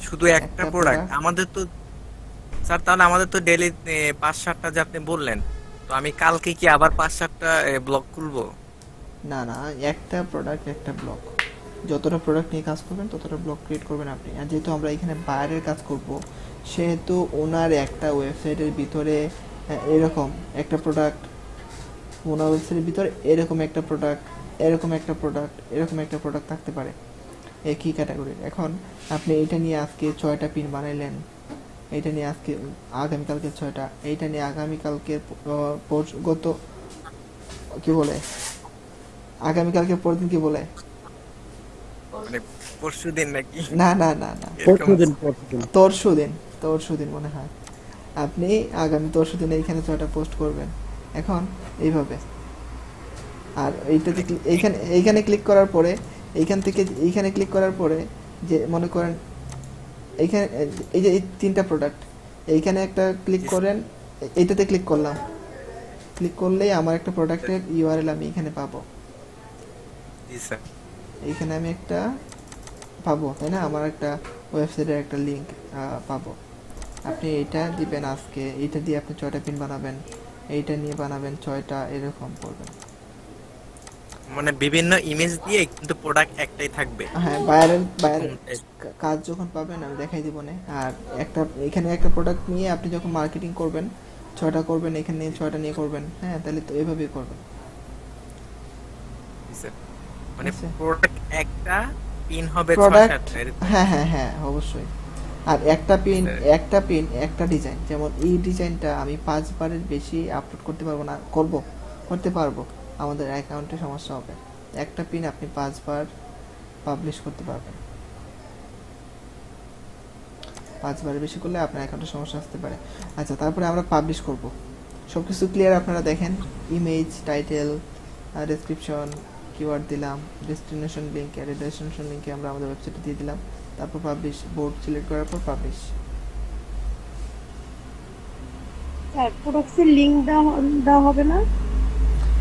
শুধু একটা প্রোডাক্ট আমাদের তো স্যার, তাহলে আমাদের তো ডেইলি 5-7টা যে আপনি বললেন, তো আমি কালকে কি আবার 5-7টা ব্লগ খুলবো? না না, একটা প্রোডাক্ট একটা ব্লক, যতটা প্রোডাক্ট নিয়ে কাজ করবেন ততটা ব্লক ক্রিয়েট করবেন আপনি। আর যেহেতু আমরা এখানে বাইরের কাজ করব, সেহেতু ওনার একটা ওয়েবসাইটের ভিতরে এরকম একটা প্রোডাক্ট, ওনার ওয়েবসাইটের ভিতরে এরকম একটা প্রোডাক্ট, এরকম একটা প্রোডাক্ট, এরকম একটা প্রোডাক্ট থাকতে পারে একই ক্যাটাগরির। এখন আপনি এটা নিয়ে আজকে 6টা পিন বানাইলেন, এইটা নিয়ে আজকে আগামীকালকে 6টা, এইটা নিয়ে আগামীকালকে গত কি বলে আগামীকালকে পরের দিন কি বলে? মানে পরশু দিন নাকি না না না না, এরকম তরশু দিন মনে হয়। আপনি আগামী তরশু দিন এইখানে 6টা পোস্ট করবেন। এখন এইভাবে, আর এইটাতে এইখানে ক্লিক করার পরে, এইখান থেকে এইখানে ক্লিক করার পরে যে মনে করেন এইখানে এই যে এই 3টা প্রোডাক্ট, এইখানে একটা ক্লিক করেন, এইটাতে ক্লিক করলাম, ক্লিক করলেই আমার একটা প্রোডাক্টের ইউআরএল আমি এখানে পাবো। জি স্যার। এইখানে আমি একটা পাবো, তাই না? আমার একটা ওয়েবসাইটের একটা লিংক পাবো। আপনি এইটা দিবেন, আজকে এইটা দিয়ে আপনি 6টা পিন বানাবেন, এইটা নিয়ে বানাবেন 6টা, এরকম করবেন। মানে বিভিন্ন ইমেজ দিয়ে কিন্তু প্রোডাক্ট একটাই থাকবে। হ্যাঁ, বায়ারের কাজ যখন পাবেন আমি দেখাই দিব না। আর একটা এখানে একটা প্রোডাক্ট নিয়ে আপনি যখন মার্কেটিং করবেন 6টা করবেন, এখানে 6টা নিয়ে করবেন। হ্যাঁ, তাহলে তো এভাবেই করবেন। জি স্যার। মানে আচ্ছা। প্রোডাক্ট একটা পিন হবে প্রোডাক্ট 6-7টা এরকম। হ্যাঁ অবশ্যই। আর একটা পিন একটা ডিজাইন, যেমন এই ডিজাইনটা আমি 5 বারের বেশি আপলোড করতে পারবো না, করতে পারবো, আমাদের অ্যাকাউন্টে সমস্যা হবে। একটা পিন আপনি 5 বার পাবলিশ করতে পারবেন, 5 বারের বেশি করলে আপনার অ্যাকাউন্টে সমস্যা আসতে পারে। আচ্ছা, তারপরে আমরা পাবলিশ করব। সবকিছু ক্লিয়ার আপনারা দেখেন, ইমেজ, টাইটেল, ডেসক্রিপশন, কিওয়ার্ড দিলাম, ডেস্টিনেশন লিংক, ডেস্টিনেশন লিংকে আমরা আমাদের ওয়েবসাইটে দিয়ে দিলাম, তারপর পাবলিশ, বোর্ড সিলেক্ট করার পর পাবলিশ। স্যার প্রোডাক্টসের লিংক দেওয়া হবে না?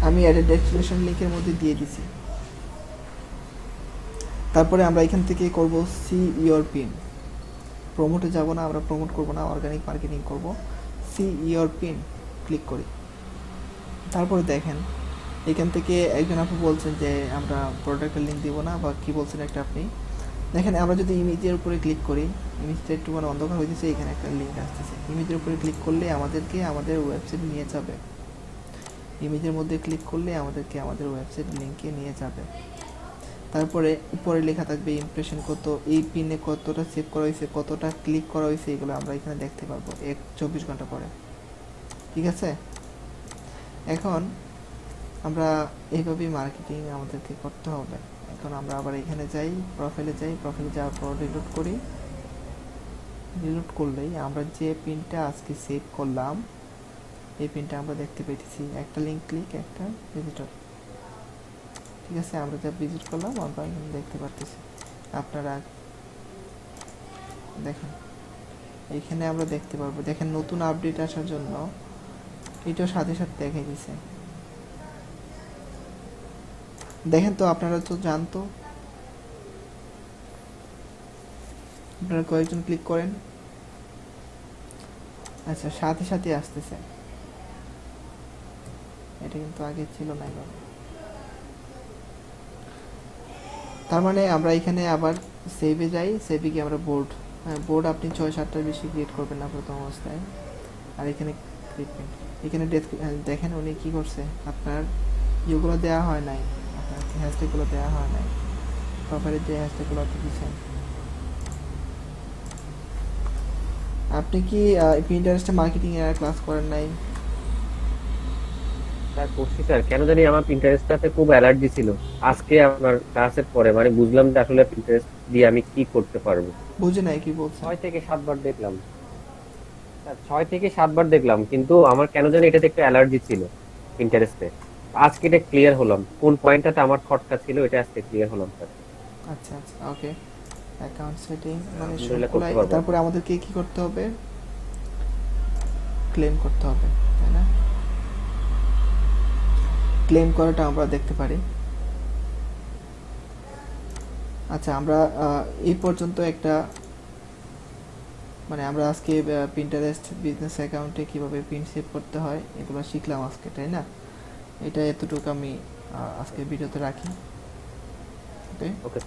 আমি অ্যাড ডেস্টিনেশন লিংকের মধ্যে দিয়ে দিছি। তারপরে আমরা এখান থেকে করব সি ইওর পিন। প্রমোটে যাব না, আমরা প্রমোট করব না, অর্গানিক মার্কেটিং করব। সি ইওর পিন ক্লিক করি। তারপরে দেখেন এখান থেকে একজন আপু বলছেন যে আমরা প্রোডাক্টের লিঙ্ক দিব না, বা কি বলছেন একটা আপনি দেখেন। আমরা যদি ইমেজের উপরে ক্লিক করি, ইমেজটা একটু মানে অন্ধকার হয়েছে, এখানে একটা লিঙ্ক আসতেছে, ইমেজের উপরে ক্লিক করলে আমাদেরকে আমাদের ওয়েবসাইট নিয়ে যাবে। ইমেজের মধ্যে ক্লিক করলে আমাদেরকে আমাদের ওয়েবসাইট লিঙ্কে নিয়ে যাবে। তারপরে উপরে লেখা থাকবে ইমপ্রেশন কত, এই পিনে কতটা সেভ করা হয়েছে, কতটা ক্লিক করা হয়েছে, এগুলো আমরা এখানে দেখতে পারবো 24 ঘন্টা পরে। ঠিক আছে, এখন আমরা এইভাবেই মার্কেটিং আমাদেরকে করতে হবে। এখন আমরা আবার এখানে যাই, প্রোফাইলে যাওয়ার পর রিলোড করি। রিলোড করলেই আমরা যে পিনটা আজকে সেভ করলাম এই পিনটা আমরা দেখতে পেয়েছি, একটা লিঙ্ক ক্লিক, একটা ভিজিটর। ঠিক আছে, আমরা যা ভিজিট করলাম আমরা এখানে দেখতে পাচ্ছি। আপনারা দেখেন এইখানে আমরা দেখতে পারবো, দেখেন নতুন আপডেট আসার জন্য এটাও সাথে সাথে দেখাই দিছে। দেখেন তো, আপনারা তো জানতো, আপনারা কয়েকজন ক্লিক করেন। আচ্ছা, সাথে সাথে আসতেছে, এটা কিন্তু আগে ছিল না এভাবে। তার মানে আমরা এখানে আবার সেভে যাই, সেভে গিয়ে আমরা বোর্ড আপনি 6-7টার বেশি ক্রিয়েট করবেন না প্রথম অবস্থায়। আর এখানে এখানে দেখেন উনি কি করছে, আপনার ইয়েগুলো দেওয়া হয় নাই, আপনার হ্যাশট্যাগুলো দেওয়া হয় নাই, প্রোফাইলের যে হ্যাশট্যাগুলো আপনি দিচ্ছেন। আপনি কি পিন্টারেস্টে মার্কেটিং এর ক্লাস করেন নাই? স্যার করছি স্যার, কেন জানি আমার পিন্টারেস্টটাতে খুব অ্যালার্জি ছিল। আজকে আপনার ক্লাসের পরে মানে বুঝলাম যে আসলে পিন্টারেস্ট দিয়ে আমি কি করতে পারবো। বুঝে নাই কি বলছেন? 6 থেকে 7 বার দেখলাম স্যার, 6 থেকে 7 বার দেখলাম, কিন্তু আমার কেন জানি এটাতে একটু অ্যালার্জি ছিল পিন্টারেস্টে। আজকে এটা ক্লিয়ার হলাম, কোন পয়েন্টটাতে আমার খটকা ছিল, এটা আজকে ক্লিয়ার হলাম স্যার। আচ্ছা, ওকে। অ্যাকাউন্ট সেটিং মানে আলহামদুলিল্লাহ করতে সবগুলাই, পারবো। তারপরে আমাদেরকে কি করতে হবে? ক্লেম করতে হবে, তাই না? ক্লেম করাটা আমরা দেখতে পারি। আচ্ছা, আমরা এই পর্যন্ত একটা মানে আমরা আজকে পিন্টারেস্ট বিজনেস অ্যাকাউন্টে কিভাবে পিন সেভ করতে হয় এগুলো শিখলাম আজকে, তাই না? এটা এতটুকু আমি আজকে ভিডিওতে রাখি। ওকে।